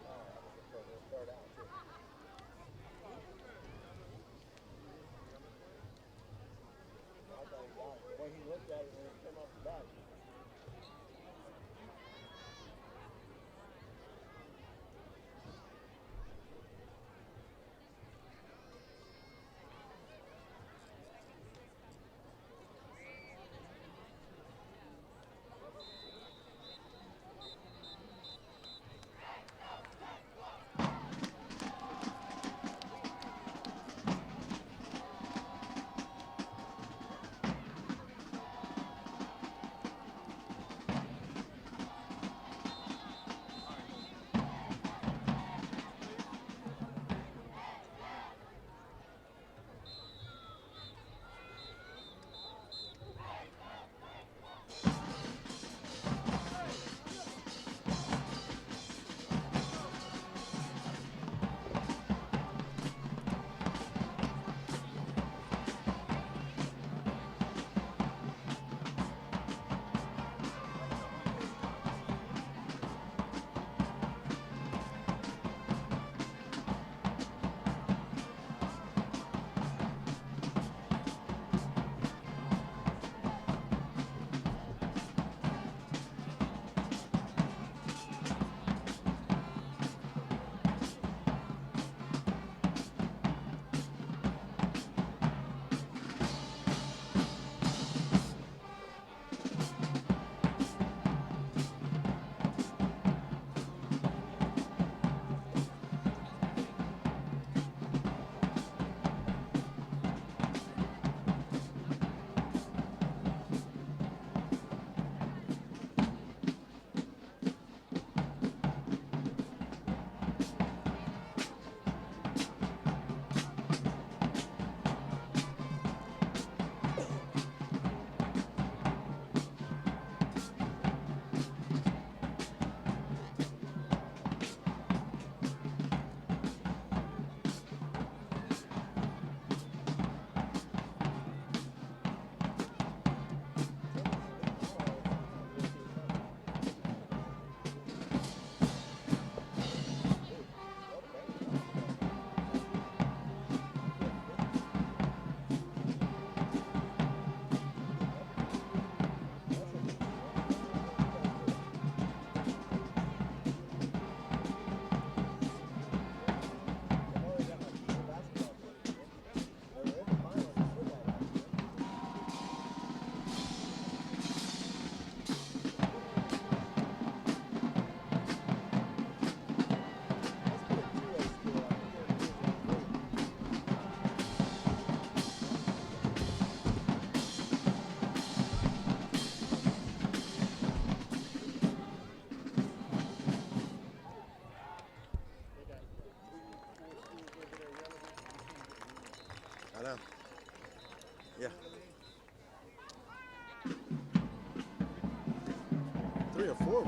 Oh, that was a third out, too. I thought he got it. The way he looked at it when it came off the bat.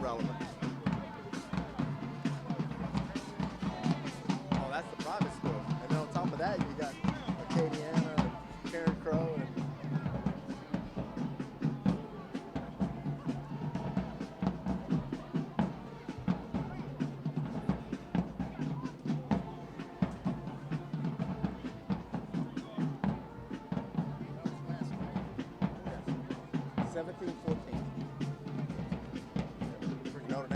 relevant. Oh, that's the private school. And then on top of that, you got Acadiana, Karen Crow, and Notre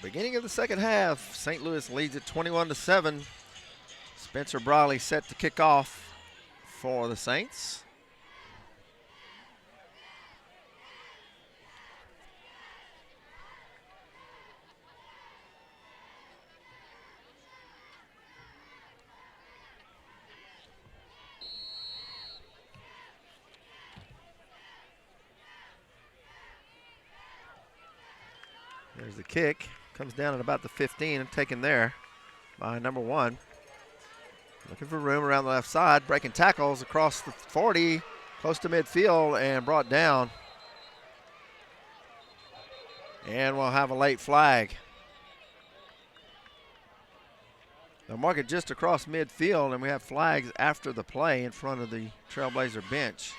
Beginning of the second half, St. Louis leads it 21-7. Spencer Briley set to kick off for the Saints. There's the kick. Comes down at about the 15 and taken there by number 1. Looking for room around the left side. Breaking tackles across the 40, close to midfield, and brought down. And we'll have a late flag. They'll mark it just across midfield, and we have flags after the play in front of the Trailblazer bench.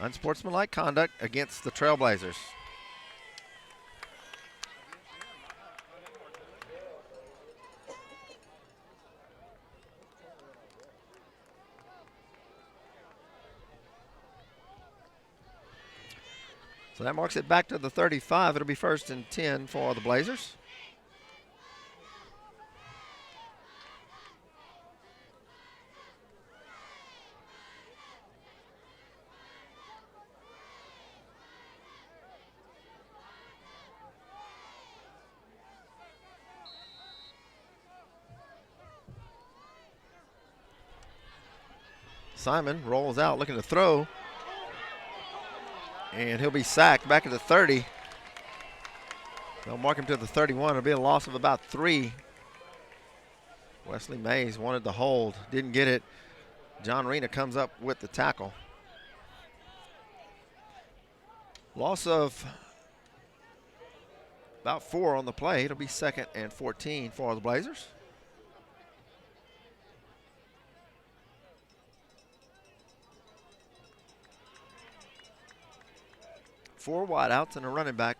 Unsportsmanlike conduct against the Trailblazers. So that marks it back to the 35. It'll be 1st and 10 for the Blazers. Simon rolls out looking to throw. And he'll be sacked back at the 30. They'll mark him to the 31. It'll be a loss of about 3. Wesley Mays wanted the hold, didn't get it. John Rena comes up with the tackle. Loss of about 4 on the play. It'll be 2nd and 14 for the Blazers. Four wideouts and a running back.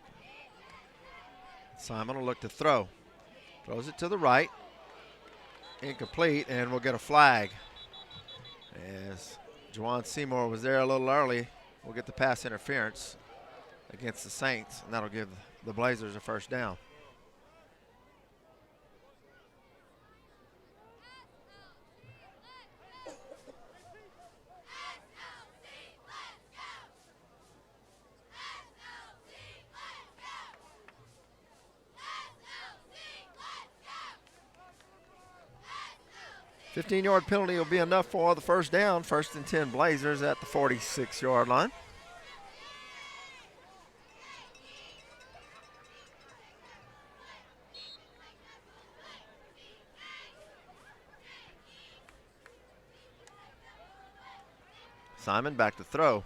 Simon will look to throw. Throws it to the right. Incomplete, and we'll get a flag. As Juwan Seymour was there a little early, we'll get the pass interference against the Saints, and that'll give the Blazers a 1st down. A 15-yard penalty will be enough for the 1st down. 1st and 10 Blazers at the 46-yard line. Simon back to throw.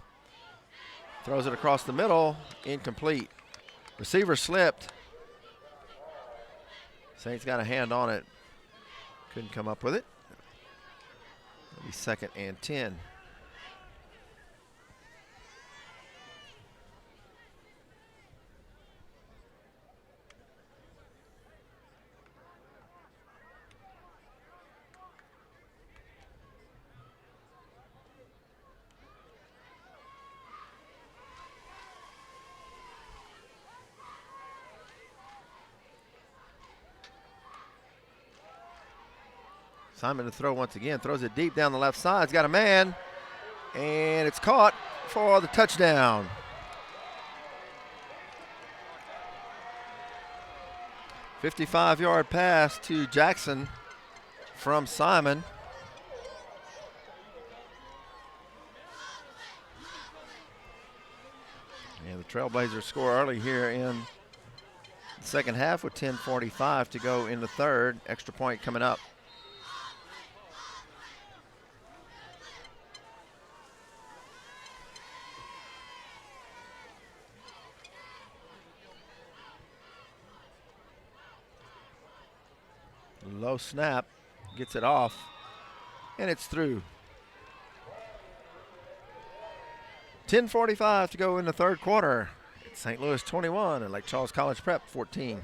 Throws it across the middle, incomplete. Receiver slipped. Saints got a hand on it. Couldn't come up with it. It'll be 2nd and 10. Simon to throw once again, throws it deep down the left side. He's got a man, and it's caught for the touchdown. A 55-yard pass to Jackson from Simon. And the Trailblazers score early here in the second half with 10:45 to go in the third. Extra point coming up. Low snap, gets it off, and it's through. 10:45 to go in the third quarter. It's St. Louis 21 and Lake Charles College Prep 14.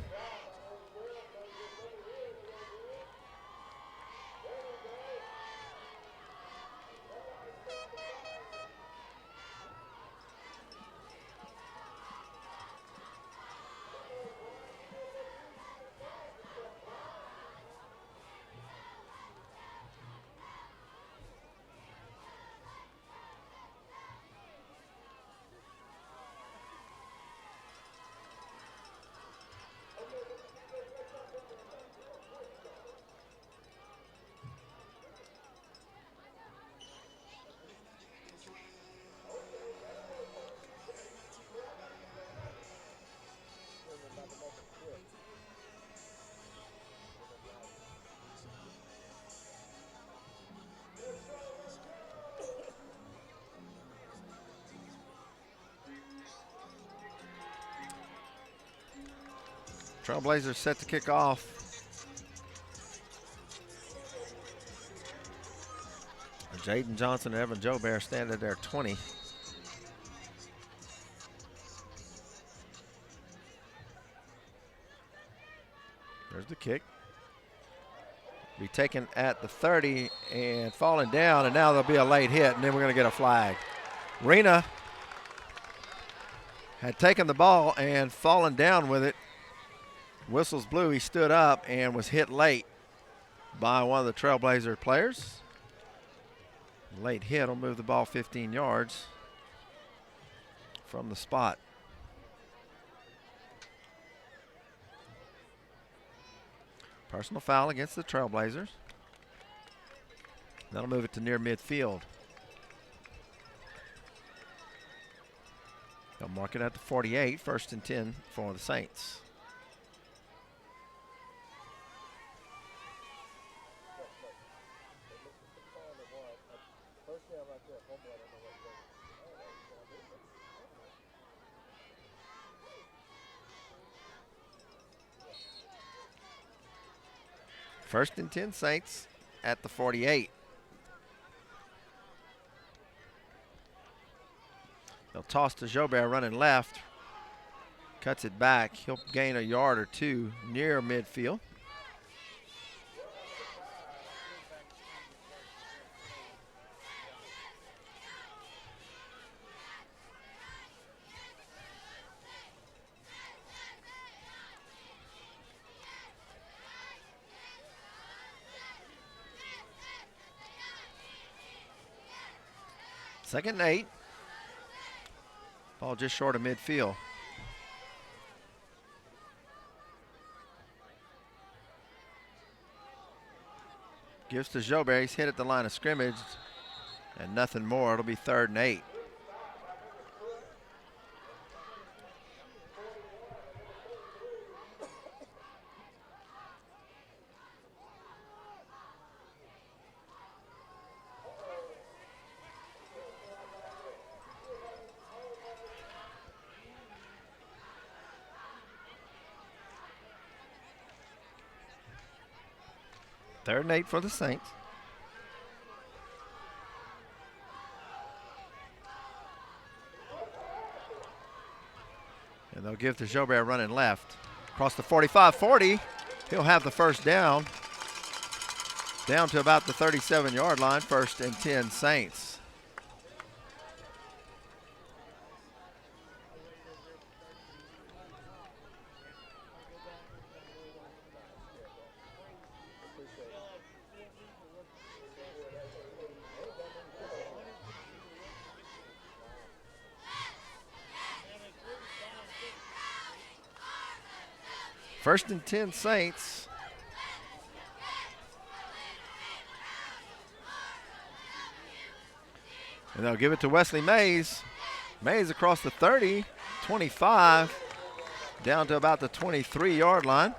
Trailblazers set to kick off. Jaden Johnson and Evan Joubert stand at their 20. There's the kick. Be taken at the 30 and falling down, and now there'll be a late hit, and then we're going to get a flag. Rena had taken the ball and fallen down with it. Whistles blew. He stood up and was hit late by one of the Trailblazer players. Late hit will move the ball 15 yards from the spot. Personal foul against the Trailblazers. That'll move it to near midfield. They'll mark it at the 48, 1st and 10 for the Saints. First and 10 Saints at the 48. They'll toss to Joubert running left. Cuts it back. He'll gain a yard or two near midfield. Second and 8. Ball just short of midfield. Gives to Joubert. He's hit at the line of scrimmage and nothing more. It'll be 3rd and 8. Third and 8 for the Saints. And they'll give to Joubert running left. Across the 45-40. He'll have the first down. Down to about the 37-yard line. 1st and 10 Saints. First and 10 Saints. And they'll give it to Wesley Mays. Mays across the 30, 25, down to about the 23-yard line.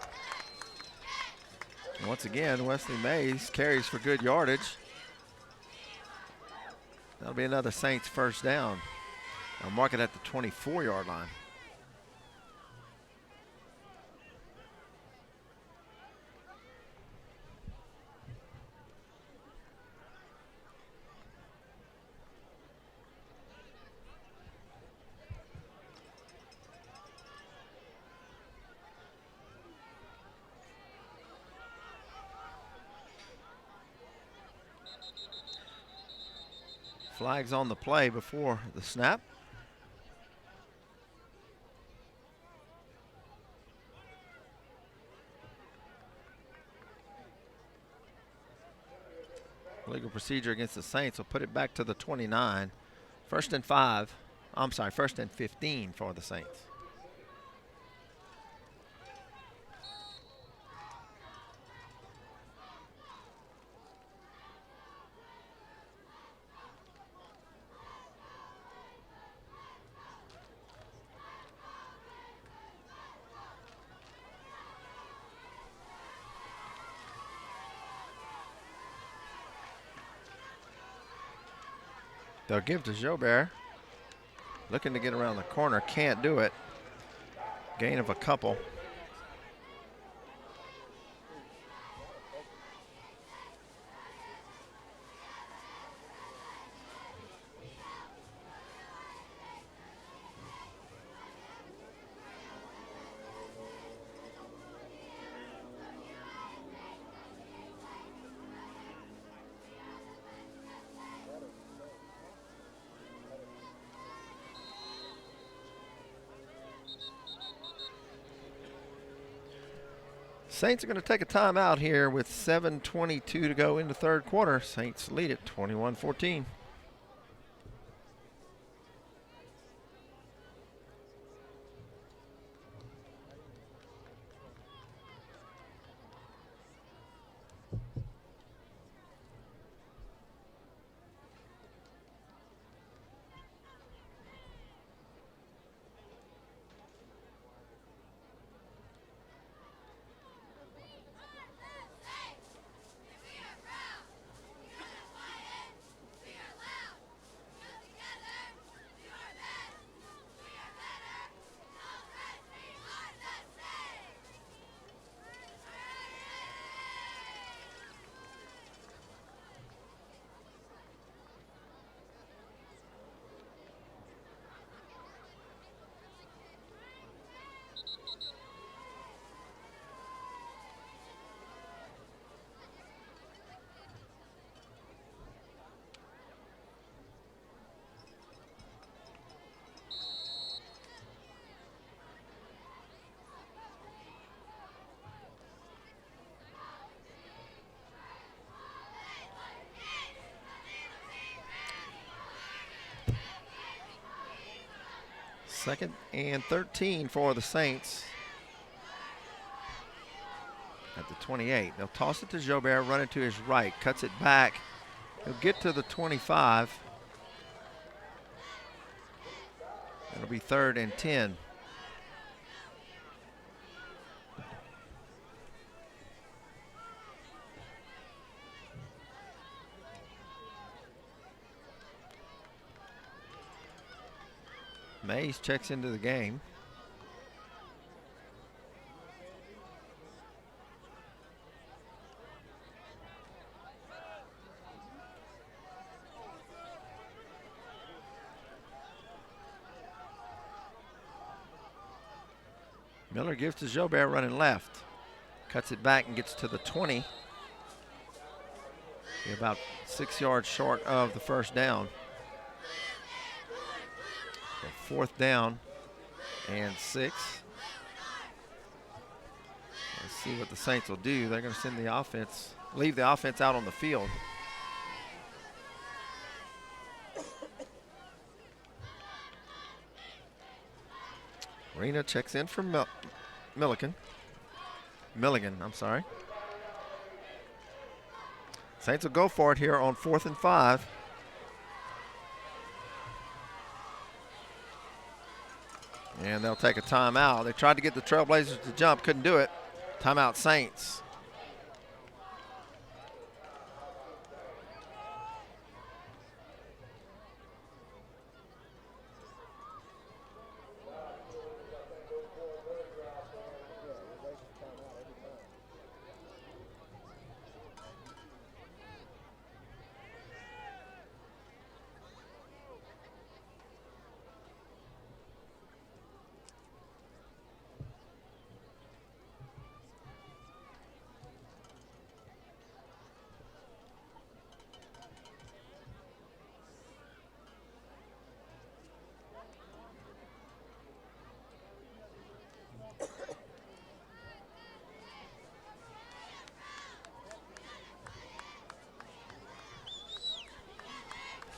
And once again, Wesley Mays carries for good yardage. That'll be another Saints first down. I'll mark it at the 24-yard line. Flags on the play before the snap. Legal procedure against the Saints will put it back to the 29. 1st and 5. I'm sorry, 1st and 15 for the Saints. They'll give to Joubert. Looking to get around the corner. Can't do it. Gain of a couple. Saints are going to take a timeout here with 7:22 to go in the third quarter. Saints lead it 21-14. Second and 13 for the Saints at the 28. They'll toss it to Jobert, run it to his right, cuts it back. He'll get to the 25. It'll be 3rd and 10. Mays checks into the game. Miller gives to Jobert running left. Cuts it back and gets to the 20. Be about 6 yards short of the first down. 4th down and 6. Let's see what the Saints will do. They're going to send the offense, leave the offense out on the field. Rena checks in for Milligan, I'm sorry. Saints will go for it here on 4th and 5. And they'll take a timeout. They tried to get the Trailblazers to jump, couldn't do it. Timeout Saints.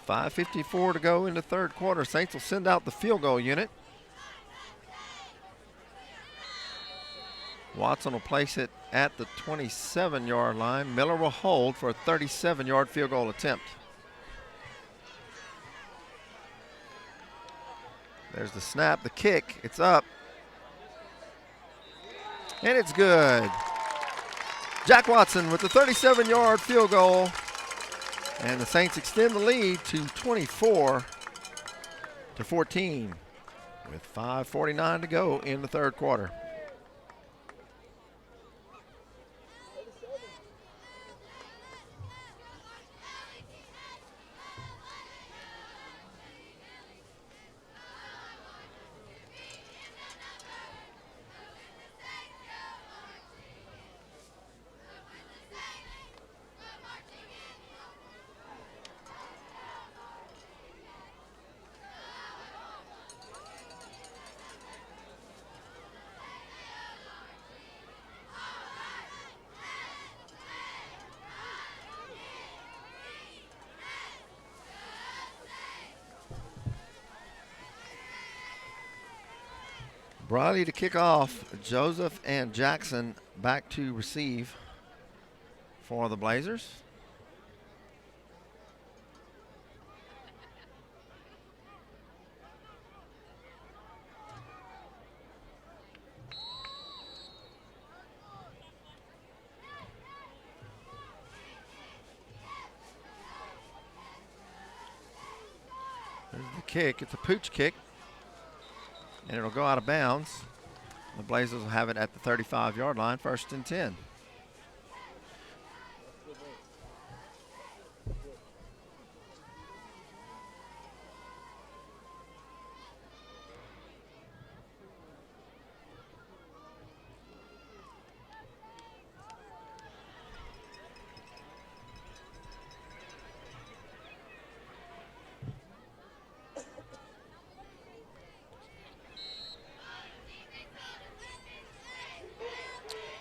.554 to go in the third quarter. Saints will send out the field goal unit. Watson will place it at the 27-yard line. Miller will hold for a 37-yard field goal attempt. There's the snap, the kick. It's up. And it's good. Jack Watson with the 37-yard field goal. And the Saints extend the lead to 24-14 with 5:49 to go in the third quarter. Briley to kick off. Joseph and Jackson back to receive for the Blazers. There's the kick. It's a pooch kick. And it'll go out of bounds. The Blazers will have it at the 35-yard line, 1st and 10.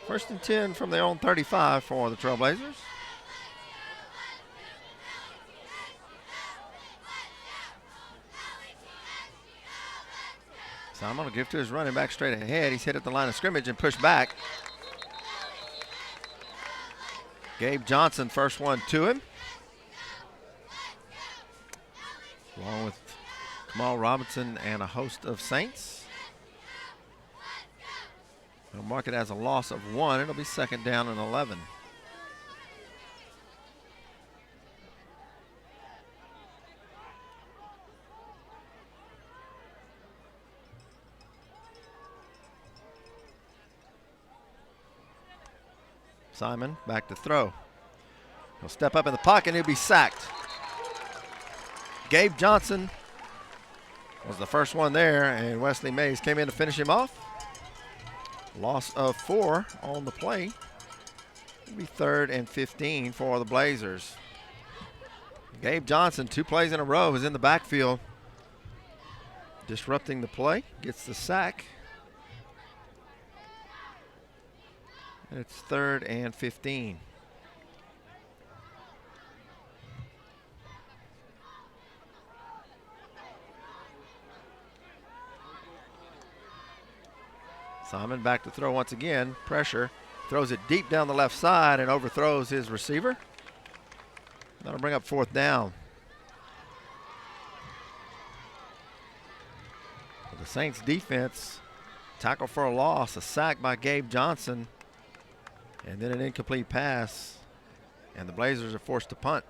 First and 10 from their own 35 for the Trailblazers. Simon will give to his running back straight ahead. He's hit at the line of scrimmage and pushed back. Gabe Johnson, first one to him. Along with Kamal Robinson and a host of Saints. They'll mark it as a loss of 1. It'll be 2nd down and 11. Simon back to throw. He'll step up in the pocket and he'll be sacked. Gabe Johnson was the first one there, and Wesley Mays came in to finish him off. Loss of 4 on the play. It'll be 3rd and 15 for the Blazers. Gabe Johnson, 2 plays in a row, is in the backfield, disrupting the play, gets the sack. And it's 3rd and 15. Simon back to throw once again. Pressure. Throws it deep down the left side and overthrows his receiver. That'll bring up 4th down. For the Saints defense, tackle for a loss, a sack by Gabe Johnson, and then an incomplete pass. And the Blazers are forced to punt.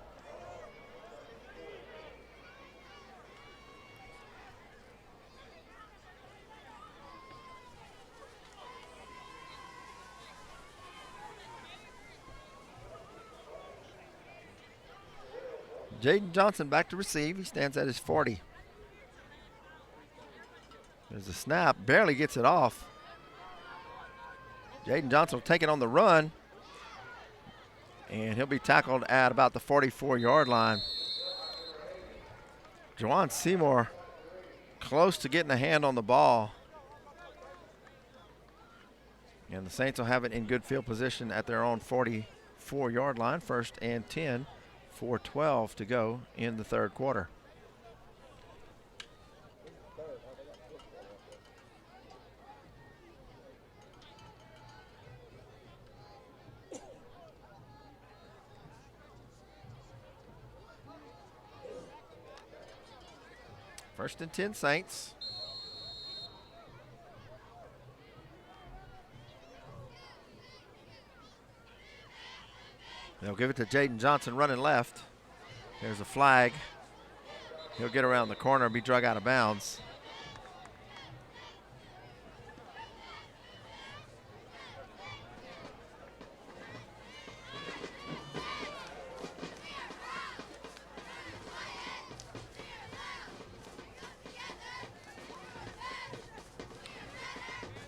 Jaden Johnson back to receive. He stands at his 40. There's a snap. Barely gets it off. Jaden Johnson will take it on the run. And he'll be tackled at about the 44-yard line. Juwan Seymour close to getting a hand on the ball. And the Saints will have it in good field position at their own 44-yard line. 1st and 10. 4:12 to go in the 3rd quarter. First and 10 Saints. They'll give it to Jaden Johnson running left. There's a flag. He'll get around the corner and be drug out of bounds.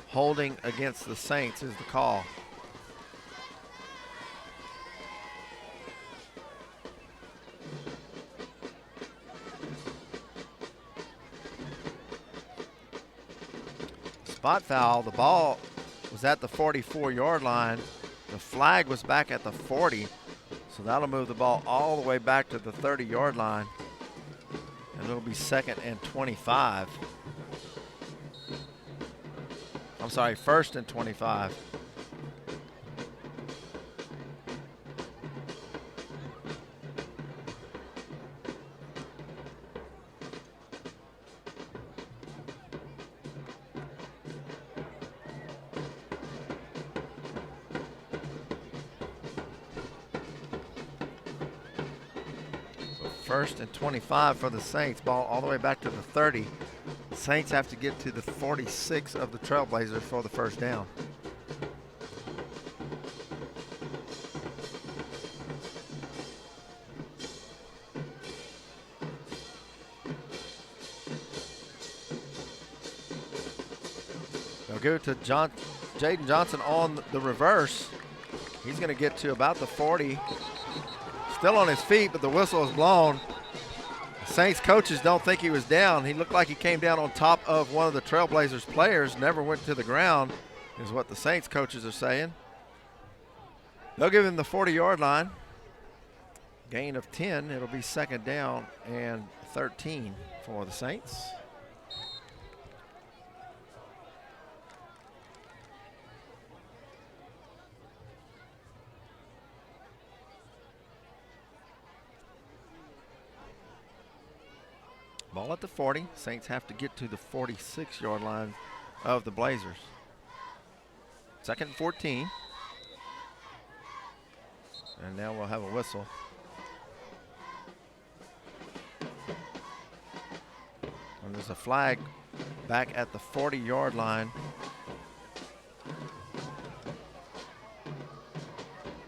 Holding against the Saints is the call. Spot foul. The ball was at the 44-yard line. The flag was back at the 40. So that'll move the ball all the way back to the 30-yard line. And it'll be 2nd and 25. I'm sorry, 1st and 25. So 1st and 25 for the Saints. Ball all the way back to the 30. Saints have to get to the 46 of the Trailblazers for the first down. They'll give it to Jaden Johnson on the reverse. He's going to get to about the 40. Still on his feet, but the whistle is blown. Saints coaches don't think he was down. He looked like he came down on top of one of the Trailblazers players, never went to the ground, is what the Saints coaches are saying. They'll give him the 40-yard line. Gain of 10. It'll be 2nd down and 13 for the Saints. Ball at the 40. Saints have to get to the 46-yard line of the Blazers. 2nd and 14. And now we'll have a whistle. And there's a flag back at the 40-yard line.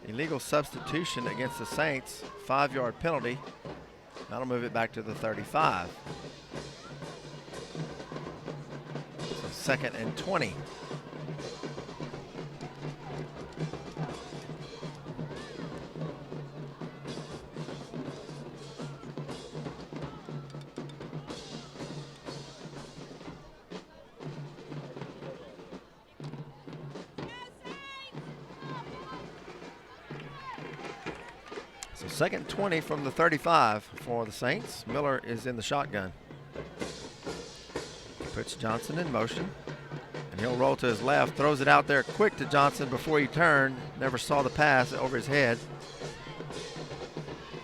Illegal substitution against the Saints. 5-yard penalty. That'll move it back to the 35. So 2nd and 20. So 2nd and 20 from the 35 for the Saints. Miller is in the shotgun. Puts Johnson in motion. And he'll roll to his left. Throws it out there quick to Johnson before he turned. Never saw the pass over his head.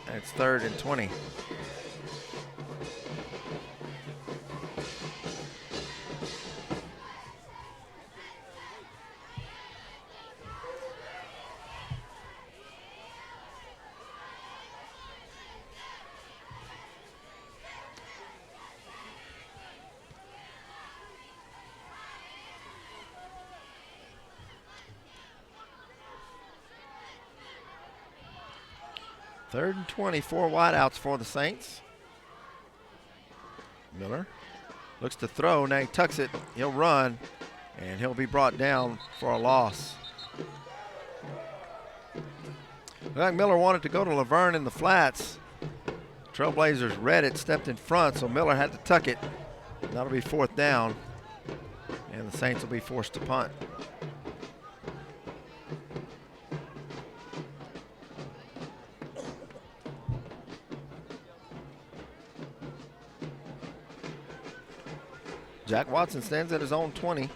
And it's 3rd and 20. Third and 20, 4 wideouts for the Saints. Miller looks to throw, now he tucks it, he'll run, and he'll be brought down for a loss. Looked like Miller wanted to go to Laverne in the flats. Trailblazers read it, stepped in front, so Miller had to tuck it. That'll be 4th down, and the Saints will be forced to punt. Jack Watson stands at his own 20.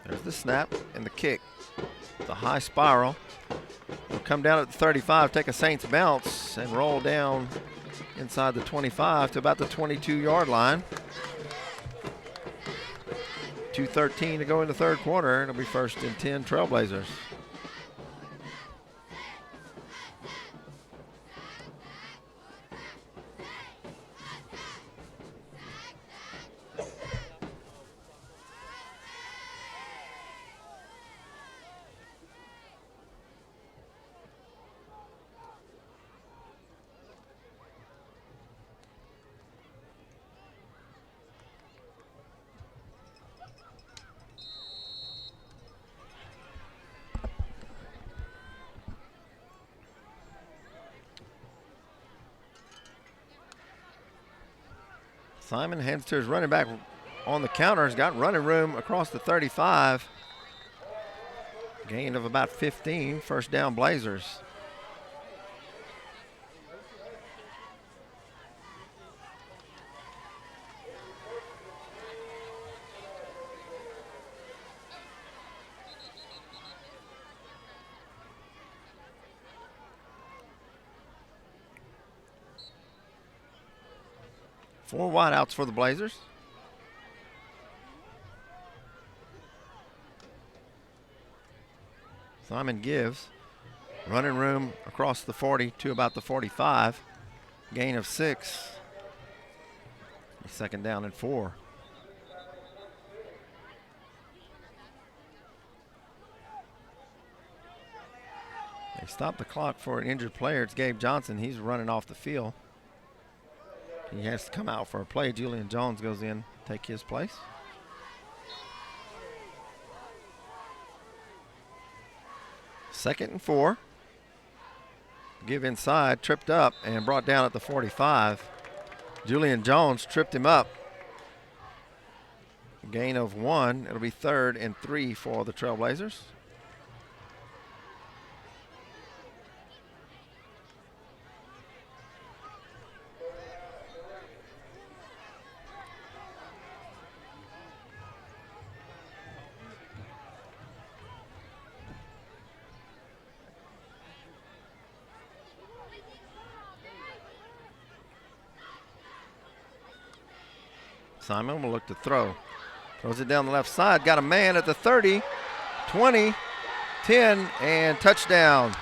There's the snap and the kick. The high spiral. Will come down at the 35, take a Saints bounce, and roll down inside the 25 to about the 22-yard line. 2:13 to go in the 3rd quarter. It'll be 1st and 10 Trailblazers. Simon hands to his running back on the counter. He's got running room across the 35. Gain of about 15. 1st down Blazers. 4 wideouts for the Blazers. Simon gives. Running room across the 40 to about the 45. Gain of 6. Second down and 4. They stopped the clock for an injured player. It's Gabe Johnson. He's running off the field. He has to come out for a play. Julian Jones goes in, take his place. Second and 4. Give inside, tripped up and brought down at the 45. Julian Jones tripped him up. Gain of 1. It'll be 3rd and 3 for the Trailblazers. Simon will look to throw. Throws it down the left side. Got a man at the 30, 20, 10, and touchdown.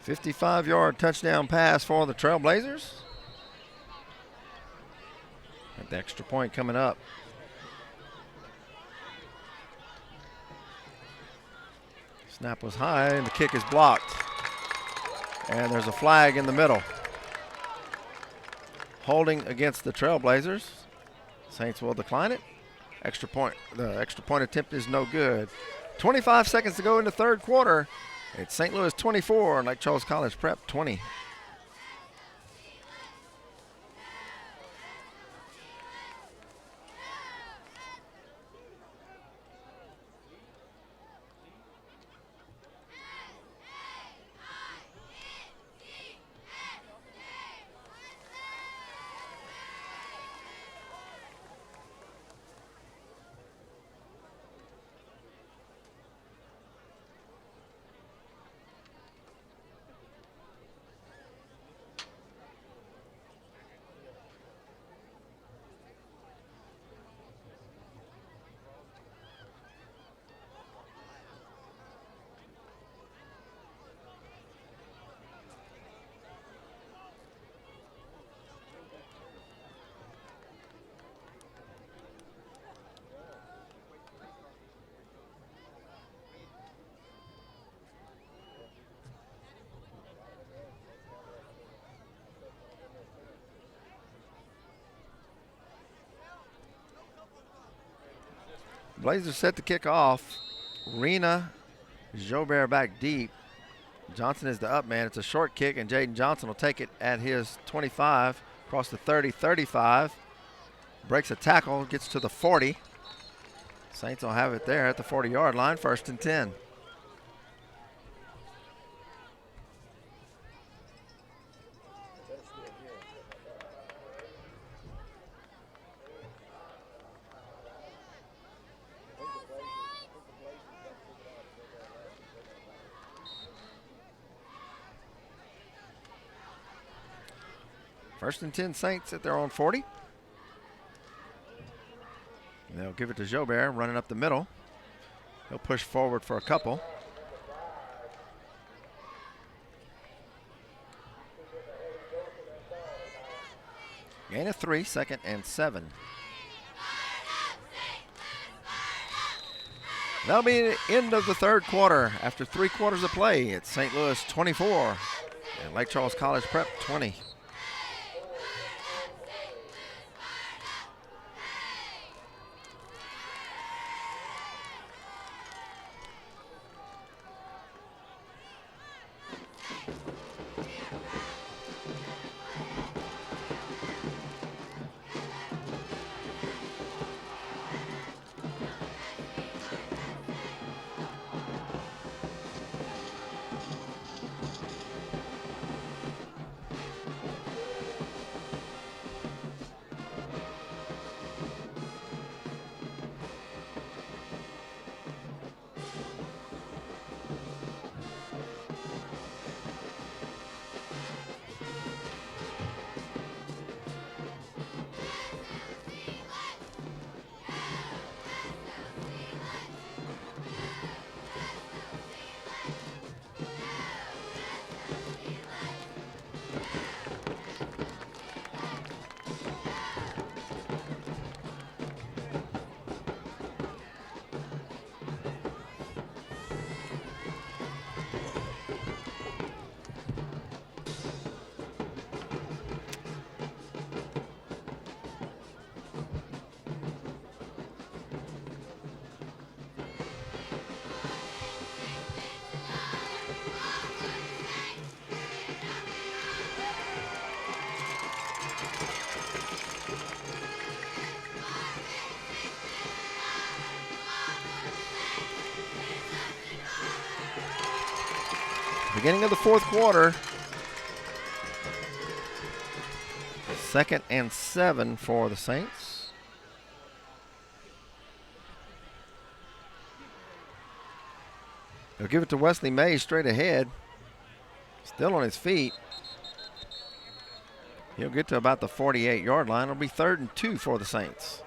.55-yard touchdown pass for the Trailblazers. Got the extra point coming up. Snap was high and the kick is blocked. And there's a flag in the middle. Holding against the Trailblazers. Saints will decline it. Extra point. The extra point attempt is no good. 25 seconds to go in the third quarter. It's St. Louis 24 and Lake Charles College Prep 20. Blazers set to kick off. Rena Jobert back deep. Johnson is the up man. It's a short kick, and Jaden Johnson will take it at his 25, across the 30, 35. Breaks a tackle, gets to the 40. Saints will have it there at the 40-yard line, 1st and 10. First and 10 Saints at their own 40. And they'll give it to Jobert, running up the middle. He'll push forward for a couple. Gain of 3, 2nd and 7. That'll be the end of the third quarter. After 3 quarters of play, it's St. Louis 24 and Lake Charles College Prep 20. Beginning of the fourth quarter. 2nd and 7 for the Saints. They'll give it to Wesley Mays straight ahead. Still on his feet. He'll get to about the 48-yard line. It'll be 3rd and 2 for the Saints.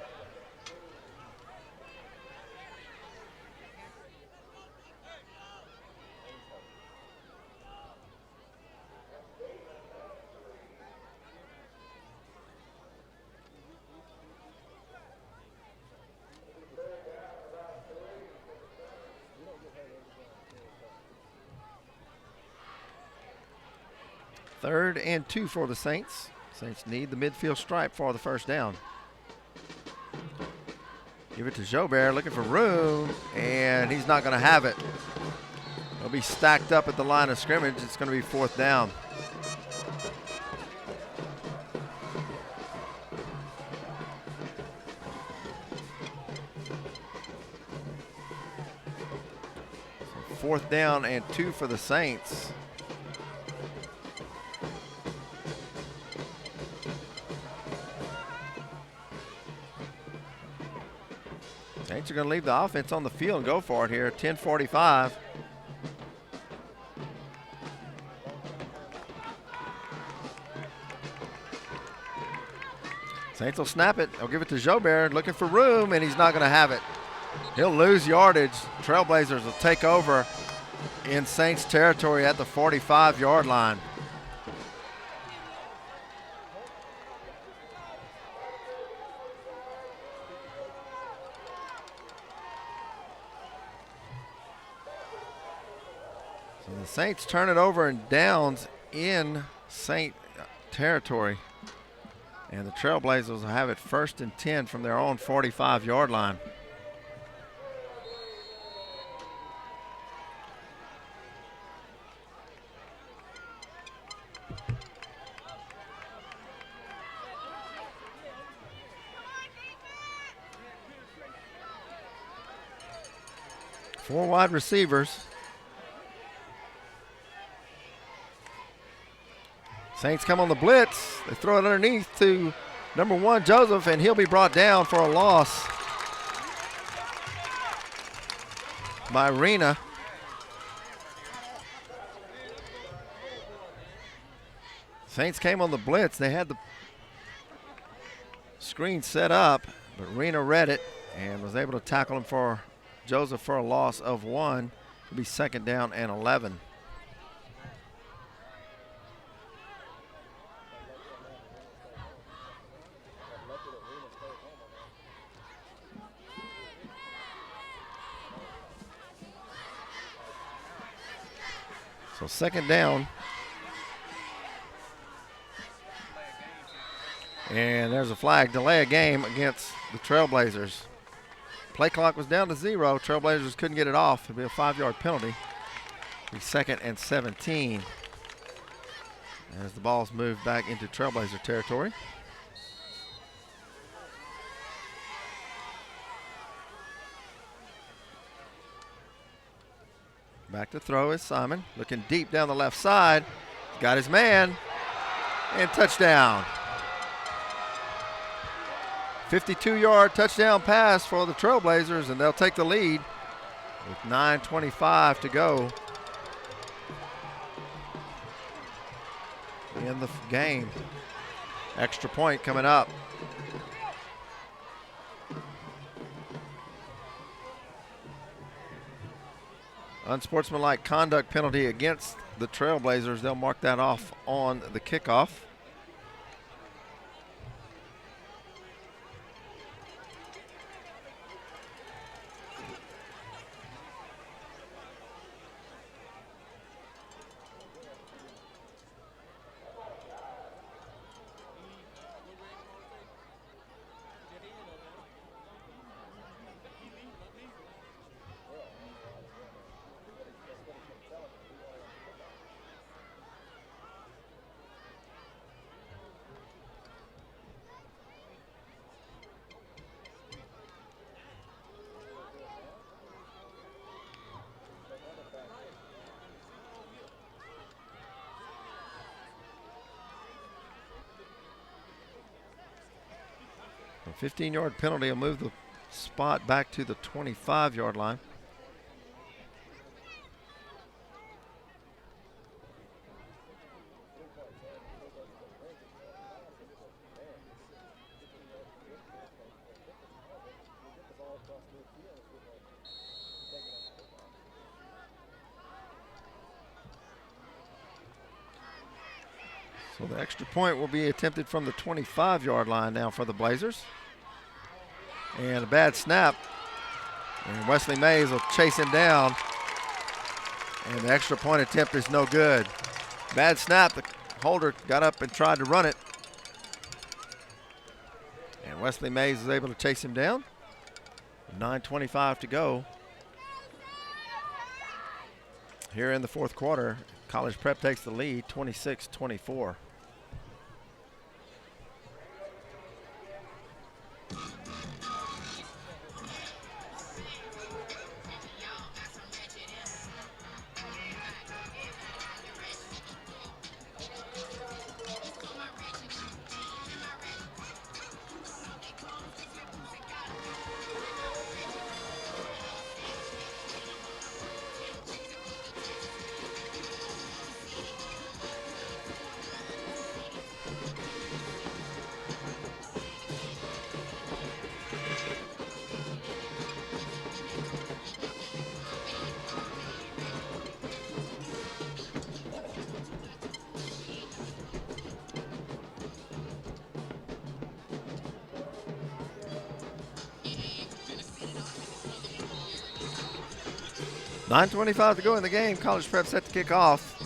Third and 2 for the Saints. Saints need the midfield stripe for the first down. Give it to Jobert, looking for room, and he's not going to have it. They'll be stacked up at the line of scrimmage. It's going to be 4th down. So 4th down and 2 for the Saints. Saints are going to leave the offense on the field and go for it here. 10:45. Saints will snap it. They'll give it to Jobert, looking for room, and he's not going to have it. He'll lose yardage. Trailblazers will take over in Saints territory at the 45-yard line. So the Saints turn it over and downs in Saint territory. And the Trailblazers will have it 1st and 10 from their own 45-yard line. Four wide receivers. Saints come on the blitz. They throw it underneath to number 1, Joseph, and he'll be brought down for a loss by Rena. Saints came on the blitz. They had the screen set up, but Rena read it and was able to tackle him for Joseph for a loss of 1. It'll be 2nd down and 11. So 2nd down. And there's a flag, delay a game against the Trailblazers. Play clock was down to 0. Trailblazers couldn't get it off. It'll be a 5-yard penalty. It'll be 2nd and 17. As the ball's moved back into Trailblazer territory. Back to throw is Simon, looking deep down the left side. Got his man, and touchdown. 52-yard touchdown pass for the Trailblazers, and they'll take the lead with 9:25 to go in the game. Extra point coming up. Unsportsmanlike conduct penalty against the Trailblazers. They'll mark that off on the kickoff. 15-yard penalty will move the spot back to the 25-yard line. So the extra point will be attempted from the 25-yard line now for the Blazers. And a bad snap. And Wesley Mays will chase him down. And the extra point attempt is no good. Bad snap. The holder got up and tried to run it. And Wesley Mays is able to chase him down. 9:25 to go. Here in the fourth quarter, College Prep takes the lead, 26-24. .9:25 to go in the game. College Prep set to kick off.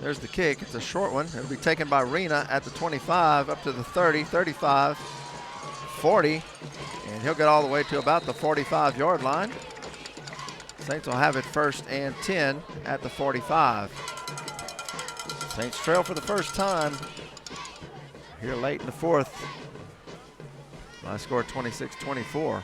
There's the kick. It's a short one. It'll be taken by Rena at the 25, up to the 30, 35, 40, and he'll get all the way to about the 45-yard line. Saints will have it 1st and 10 at the 45. Saints trail for the first time here late in the fourth. By score 26-24.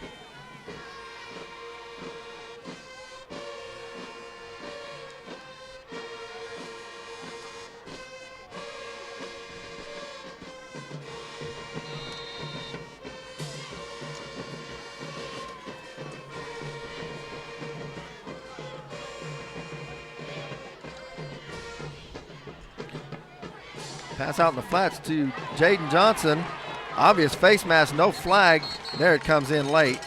Pass out in the flats to Jaden Johnson. Obvious face mask, no flag. There it comes in late.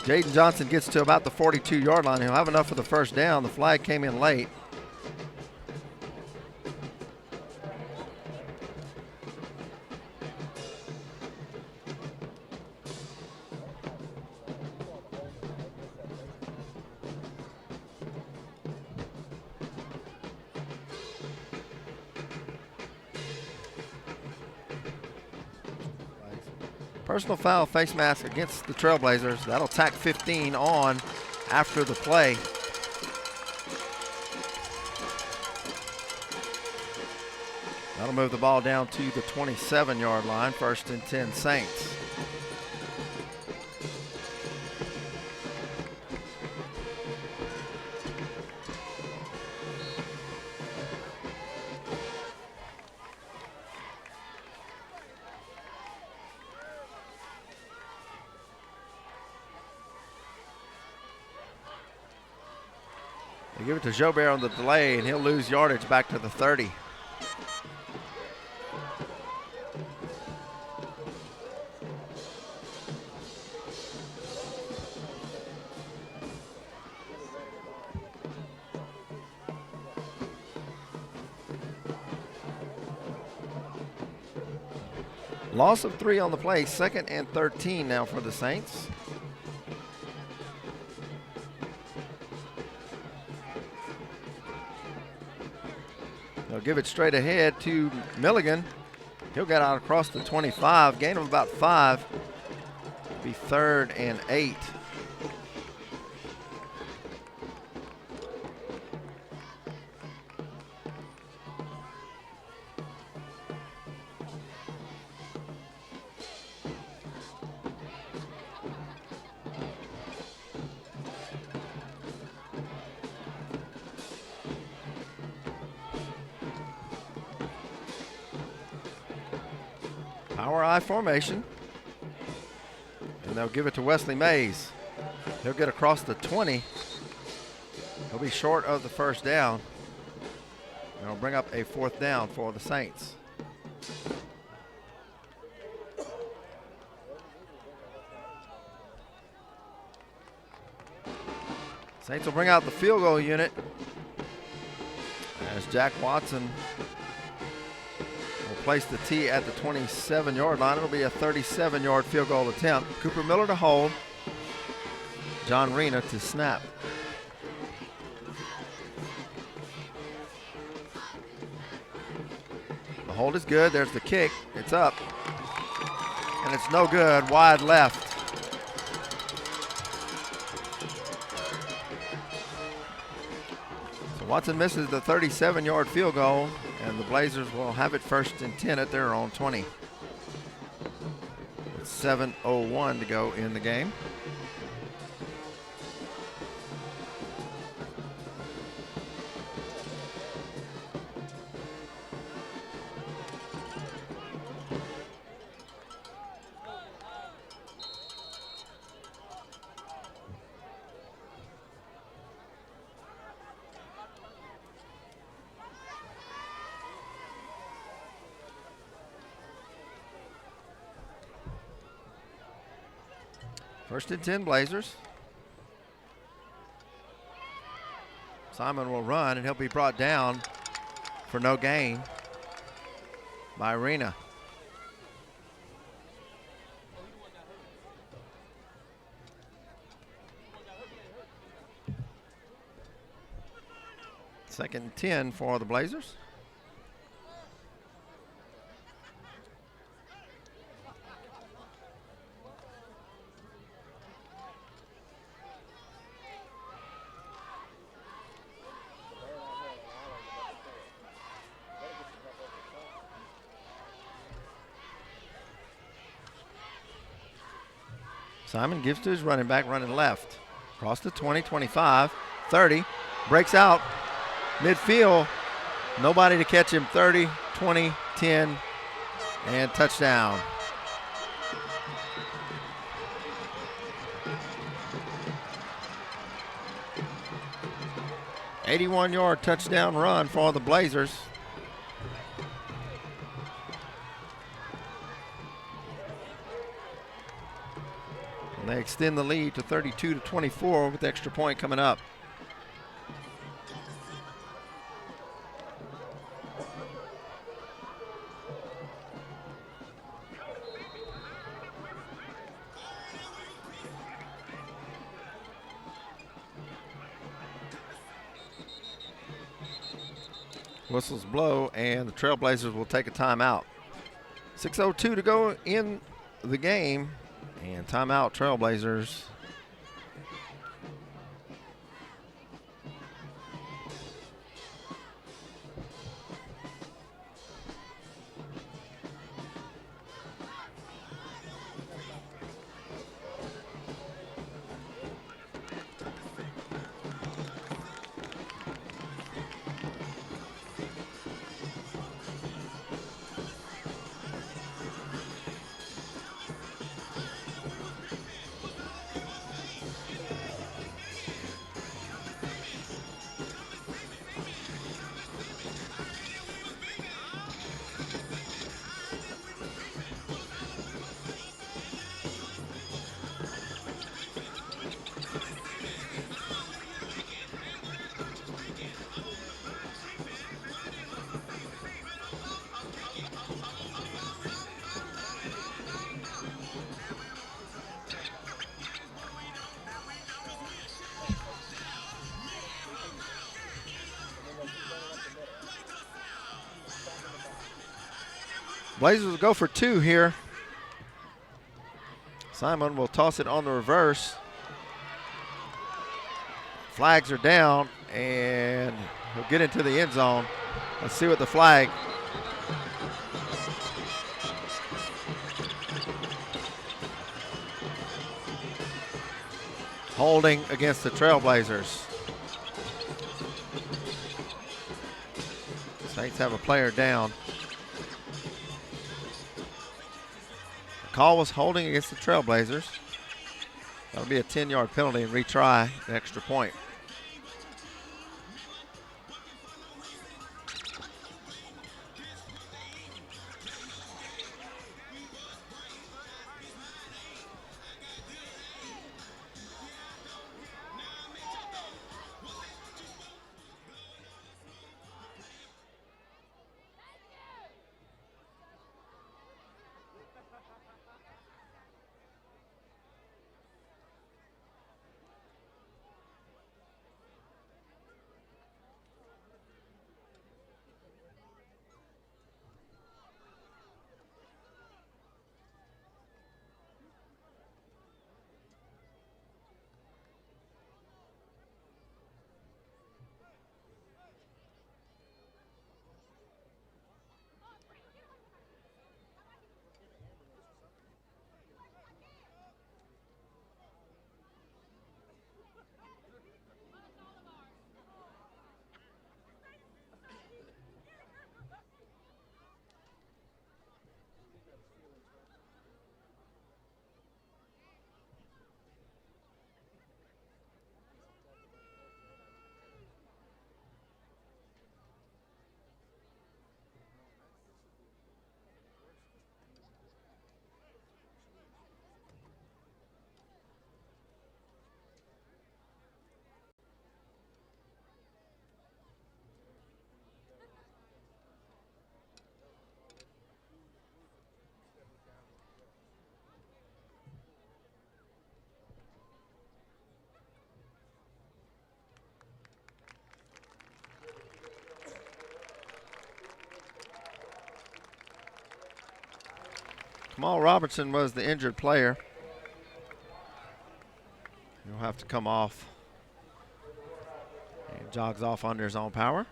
Jaden Johnson gets to about the 42-yard line. He'll have enough for the first down. The flag came in late. Personal foul face mask against the Trailblazers. That'll tack 15 on after the play. That'll move the ball down to the 27-yard line. 1st and 10 Saints. They give it to Jobert on the delay, and he'll lose yardage back to the 30. Loss of 3 on the play, 2nd and 13 now for the Saints. They'll give it straight ahead to Milligan. He'll get out across the 25, gain of about 5. Be 3rd and 8. Power I formation. And they'll give it to Wesley Mays. He'll get across the 20. He'll be short of the first down. And it'll bring up a 4th down for the Saints. Saints will bring out the field goal unit as Jack Watson will place the tee at the 27-yard line. It'll be a 37-yard field goal attempt. Cooper Miller to hold. John Rena to snap. The hold is good. There's the kick. It's up. And it's no good. Wide left. So Watson misses the 37-yard field goal, and the Blazers will have it 1st and 10 at their own 20. With 7:01 to go in the game. First and 10 Blazers. Simon will run, and he'll be brought down for no gain by Rena. Second and 10 for the Blazers. Simon gives to his running back, running left. Across the 20, 25, 30. Breaks out. Midfield. Nobody to catch him. 30, 20, 10, and touchdown. "81-yard touchdown run for the Blazers. They extend the lead to 32-24 with the extra point coming up. Whistles blow, and the Trailblazers will take a timeout. 6:02 to go in the game. And timeout, Trailblazers. Blazers will go for 2 here. Simon will toss it on the reverse. Flags are down, and he'll get into the end zone. Let's see what the flag. Holding against the Trailblazers. Saints have a player down. Call was holding against the Trailblazers. That'll be a 10-yard penalty and retry the extra point. Kamal Robertson was the injured player. He'll have to come off. He jogs off under his own power.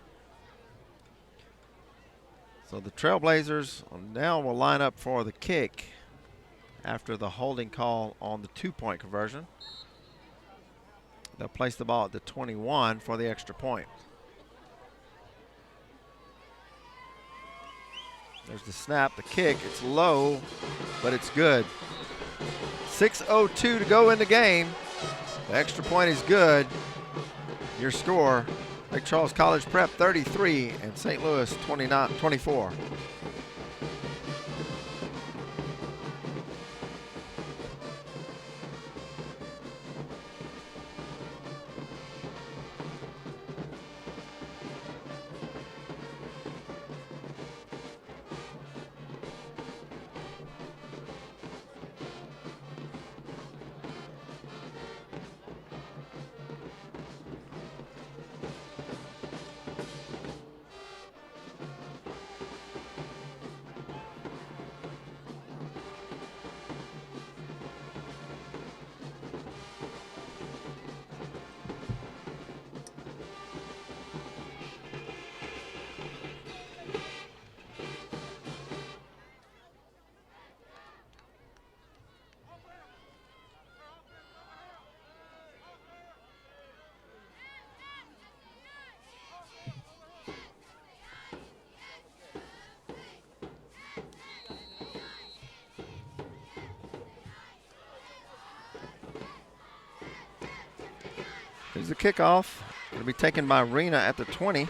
So the Trailblazers now will line up for the kick after the holding call on the 2-point conversion. They'll place the ball at the 21 for the extra point. There's the snap, the kick. It's low, but it's good. 6:02 to go in the game. The extra point is good. Your score, Lake Charles College Prep 33 and St. Louis 24. Here's the kickoff. It'll be taken by Rena at the 20.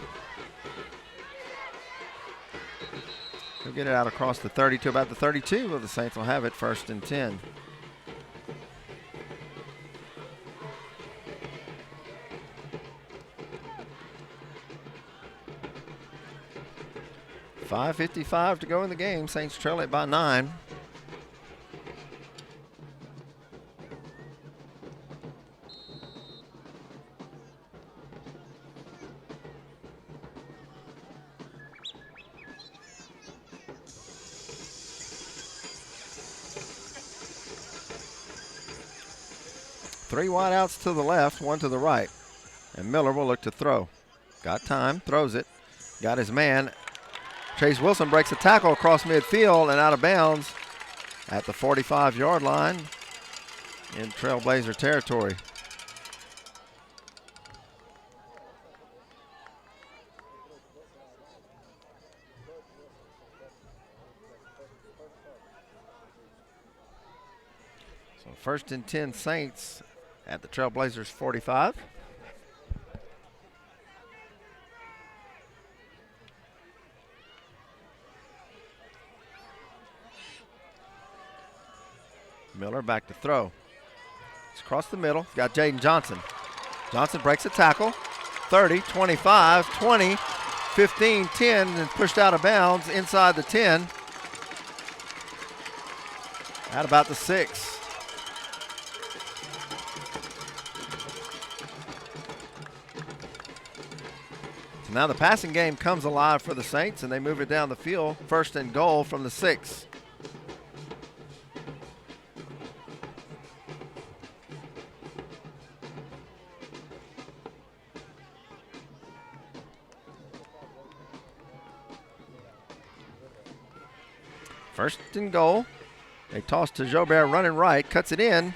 He'll get it out across the 30 to about the 32, but the Saints will have it 1st and 10. .555 to go in the game. Saints trail it by 9. Three wideouts to the left, one to the right. And Miller will look to throw. Got time, throws it. Got his man. Chase Wilson breaks a tackle across midfield and out of bounds at the 45-yard line in Trailblazer territory. First and 10 Saints at the Trailblazers 45. Miller back to throw. It's across the middle. He's got Jaden Johnson. Johnson breaks a tackle. 30, 25, 20, 15, 10, and pushed out of bounds inside the 10. At about the 6. So now the passing game comes alive for the Saints, and they move it down the field. First and goal from the 6. First and goal. They toss to Jobert running right, cuts it in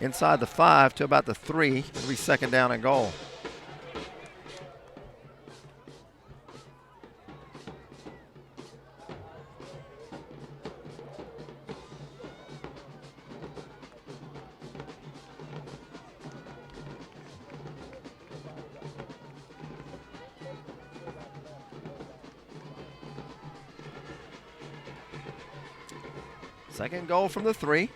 inside the 5 to about the 3. It'll be second down and goal. Second goal from the 3.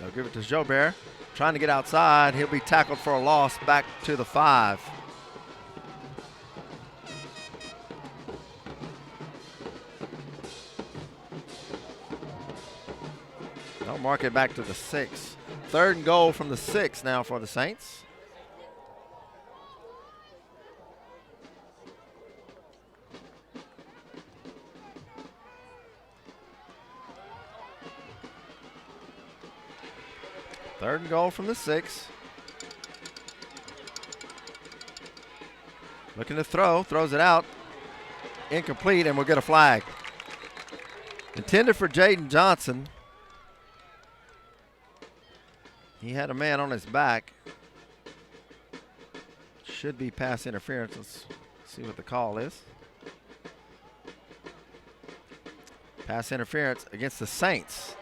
They'll give it to Jobert. Trying to get outside. He'll be tackled for a loss back to the 5. They'll mark it back to the 6. Third and goal from the 6 now for the Saints. Third and goal from the 6. Looking to throw, throws it out. Incomplete, and we'll get a flag. Intended for Jaden Johnson. He had a man on his back. Should be pass interference. Let's see what the call is. Pass interference against the Saints.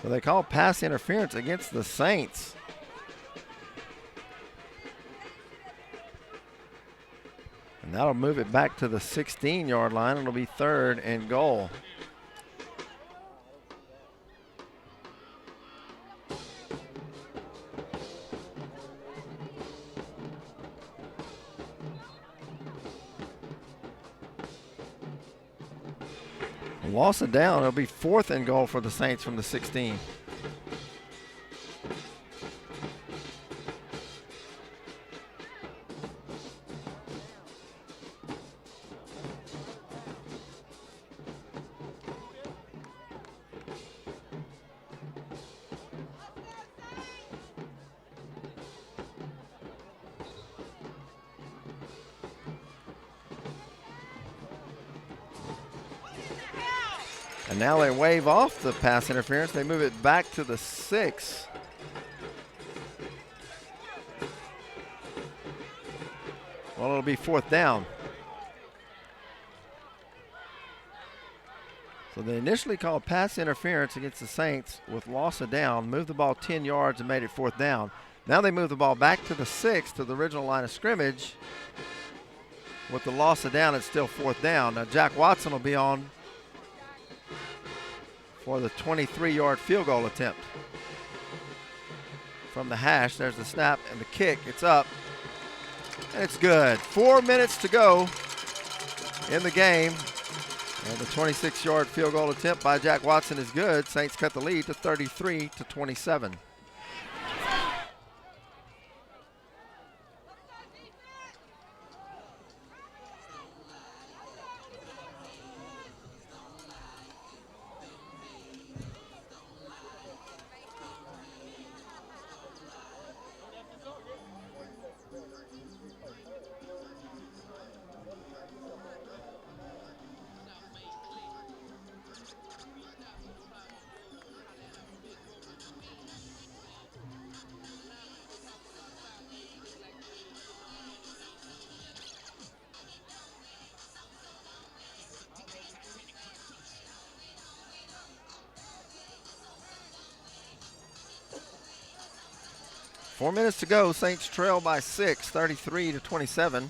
So they call pass interference against the Saints. And that'll move it back to the 16-yard line. It'll be third and goal. Loss of down. It'll be fourth and goal for the Saints from the 16. And now they wave off the pass interference. They move it back to the 6. Well, it'll be fourth down. So they initially called pass interference against the Saints with loss of down, moved the ball 10 yards and made it fourth down. Now they move the ball back to the 6 to the original line of scrimmage. With the loss of down, it's still fourth down. Now Jack Watson will be on for the 23-yard field goal attempt. From the hash, there's the snap and the kick. It's up, and it's good. 4 minutes to go in the game. And the 26-yard field goal attempt by Jack Watson is good. Saints cut the lead to 33-27. 4 minutes to go. Saints trail by 6, 33-27.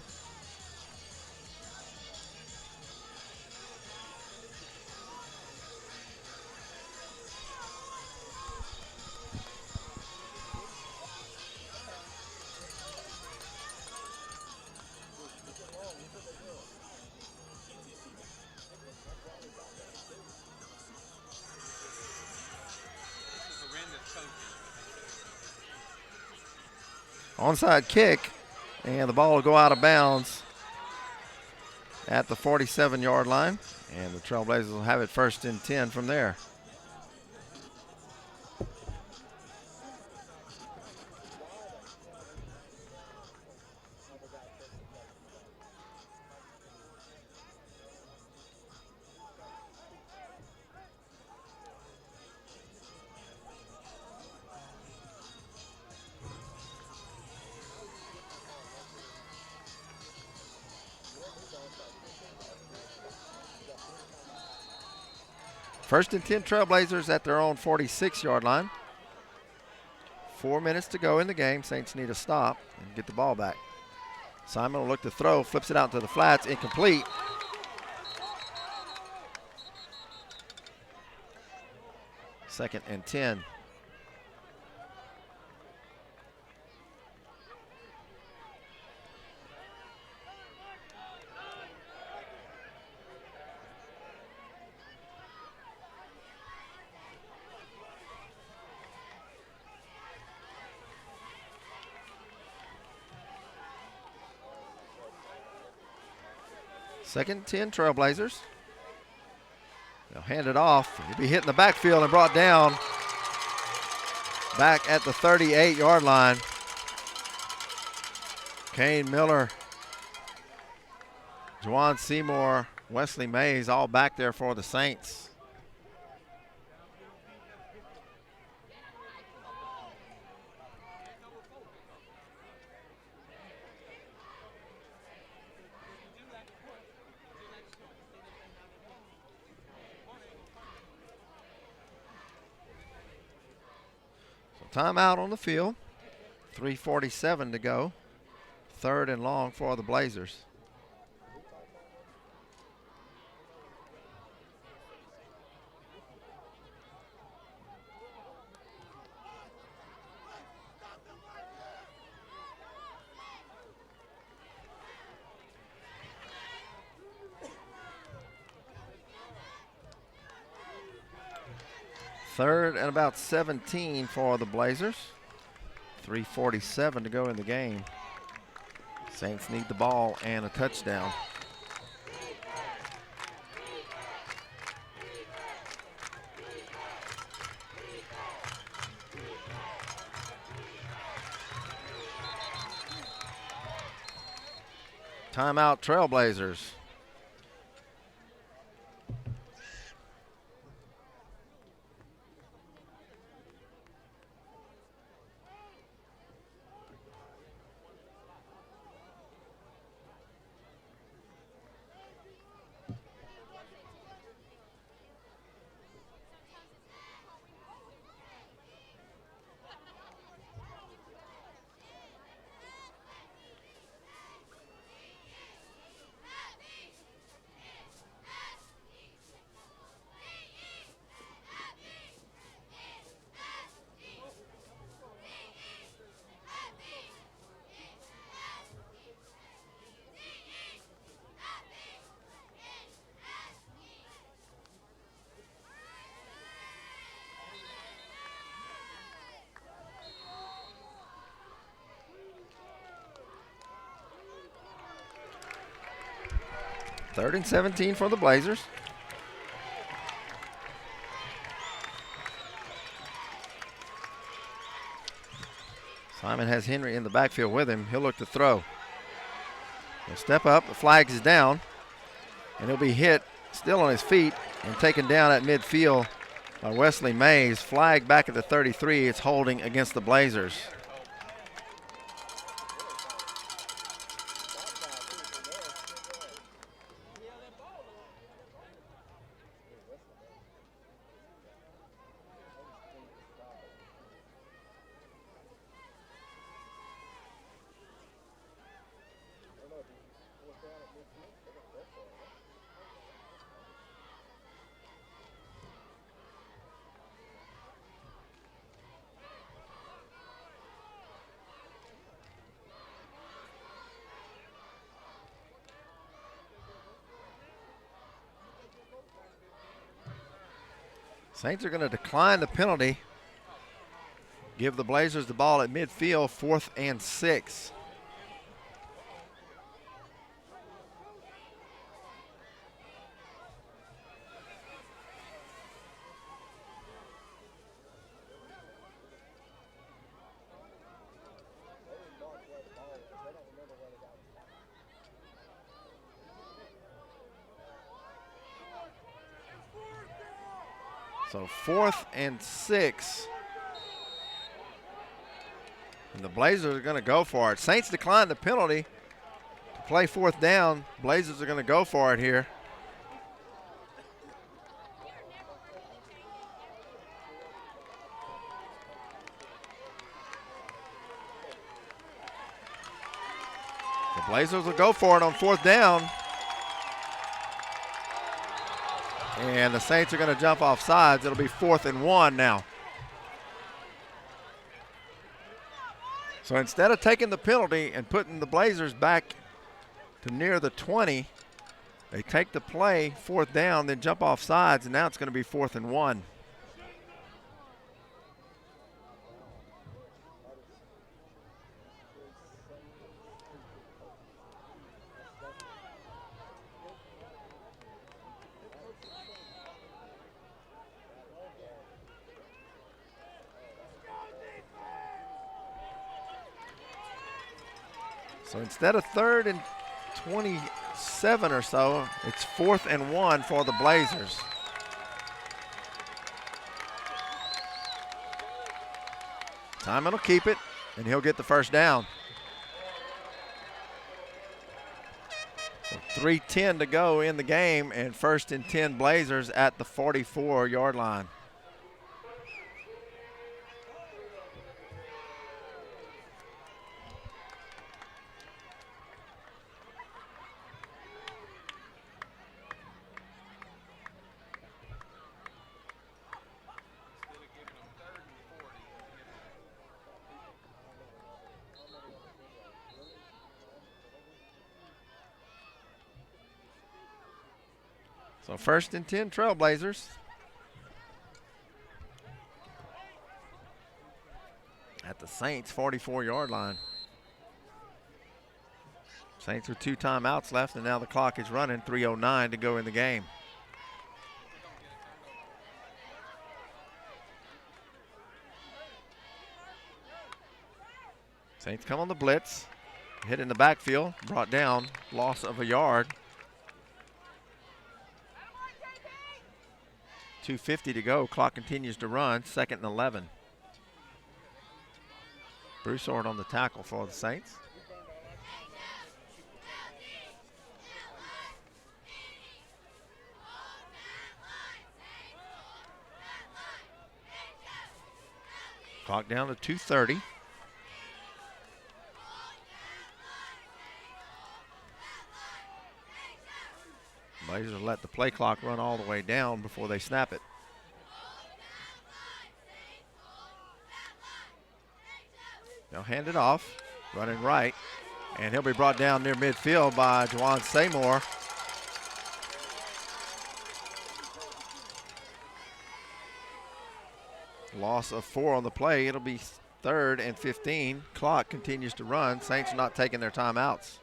Onside kick, and the ball will go out of bounds at the 47-yard line, and the Trailblazers will have it 1st and 10 from there. First and 10 Trailblazers at their own 46-yard line. 4 minutes to go in the game. Saints need a stop and get the ball back. Simon will look to throw, flips it out to the flats, incomplete. Second and 10. Second and 10 Trailblazers. They'll hand it off. He'll be hit in the backfield and brought down back at the 38-yard line. Kane Miller, Juwan Seymour, Wesley Mays all back there for the Saints. Timeout on the field. 3:47 to go. 3rd and long for the Blazers. Third and about 17 for the Blazers. 3:47 to go in the game. Saints need the ball and a touchdown. Timeout Trailblazers. Third and 17 for the Blazers. Simon has Henry in the backfield with him. He'll look to throw. He'll step up, the flag is down, and he'll be hit still on his feet and taken down at midfield by Wesley Mays. Flag back at the 33. It's holding against the Blazers. Saints are going to decline the penalty. Give the Blazers the ball at midfield, 4th and 6. So 4th and 6. And the Blazers are going to go for it. Saints decline the penalty to play 4th down. Blazers are going to go for it here. The Blazers will go for it on 4th down. And the Saints are going to jump off sides. It'll be 4th and 1 now. So instead of taking the penalty and putting the Blazers back to near the 20, they take the play 4th down, then jump off sides, and now it's going to be 4th and 1. So instead of 3rd and 27 or so, it's 4th and 1 for the Blazers. Timon will keep it, and he'll get the first down. So 3:10 to go in the game, and 1st and 10 Blazers at the 44-yard line. So 1st and 10 Trailblazers. At the Saints 44-yard line. Saints with 2 timeouts left, and now the clock is running. 3:09 to go in the game. Saints come on the blitz. Hit in the backfield, brought down, loss of a yard. 2:50 to go. Clock continues to run. 2nd and 11. Broussard on the tackle for the Saints. Clock down to 2:30. Blazers let the play clock run all the way down before they snap it. They'll hand it off, running right, and he'll be brought down near midfield by Juwan Seymour. Loss of 4 on the play. It'll be 3rd and 15. Clock continues to run. Saints are not taking their timeouts.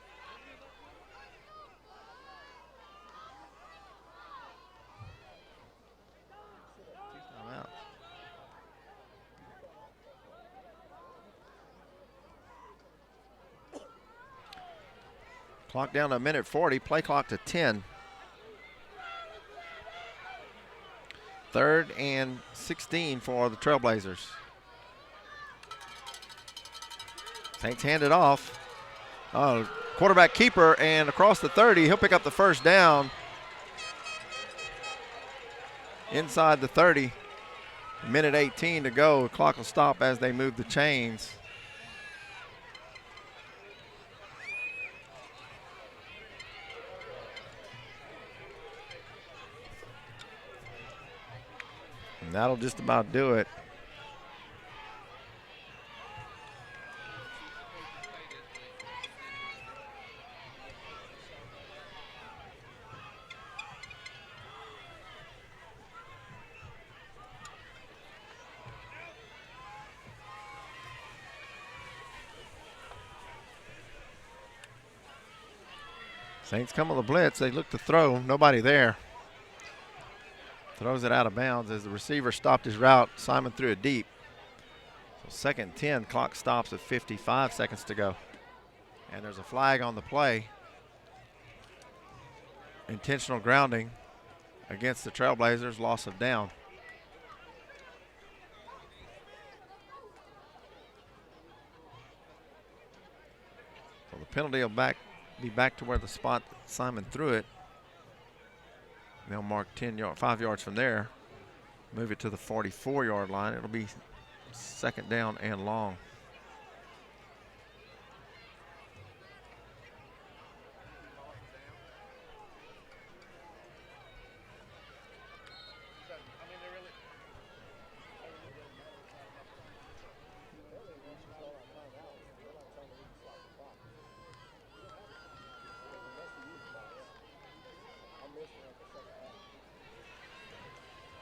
Clock down to 1:40, play clock to 10. 3rd and 16 for the Trailblazers. Saints hand it off. Quarterback keeper, and across the 30, he'll pick up the first down. Inside the 30, 1:18 to go. The clock will stop as they move the chains. And that'll just about do it. Saints come on the blitz. They look to throw. Nobody there. Throws it out of bounds as the receiver stopped his route. Simon threw it deep. So 2nd and 10. Clock stops at 55 seconds to go. And there's a flag on the play. Intentional grounding against the Trailblazers. Loss of down. So the penalty will be back to where the spot Simon threw it. They'll mark 5 yards from there. Move it to the 44-yard line. It'll be 2nd down and long.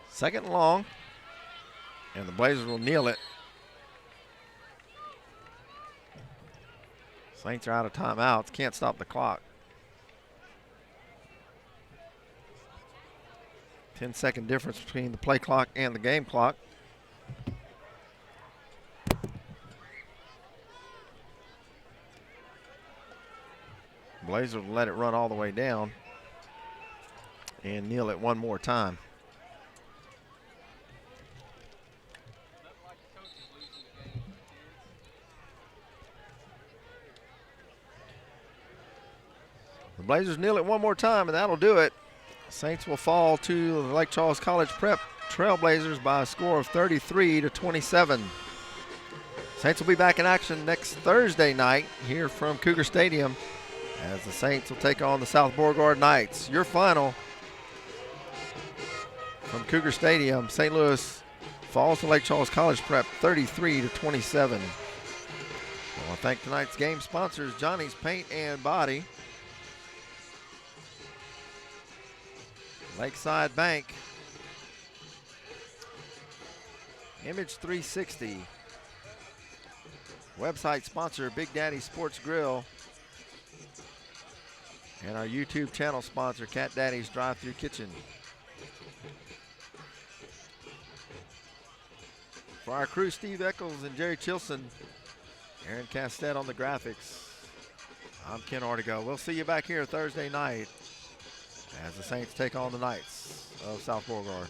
Second and long, and the Blazers will kneel it. Saints are out of timeouts. Can't stop the clock. 10-second difference between the play clock and the game clock. Blazers will let it run all the way down and kneel it one more time. The Blazers kneel it one more time, and that'll do it. Saints will fall to the Lake Charles College Prep Trailblazers by a score of 33-27. Saints will be back in action next Thursday night here from Cougar Stadium as the Saints will take on the South Beauregard Knights. Your final from Cougar Stadium, St. Louis falls to Lake Charles College Prep 33-27. I want to thank tonight's game sponsors, Johnny's Paint and Body, Lakeside Bank, Image 360, website sponsor Big Daddy Sports Grill, and our YouTube channel sponsor Cat Daddy's Drive-Thru Kitchen. For our crew, Steve Eccles and Jerry Chilson, Aaron Castet on the graphics, I'm Ken Ortego. We'll see you back here Thursday night as the Saints take on the Knights of South Beauregard.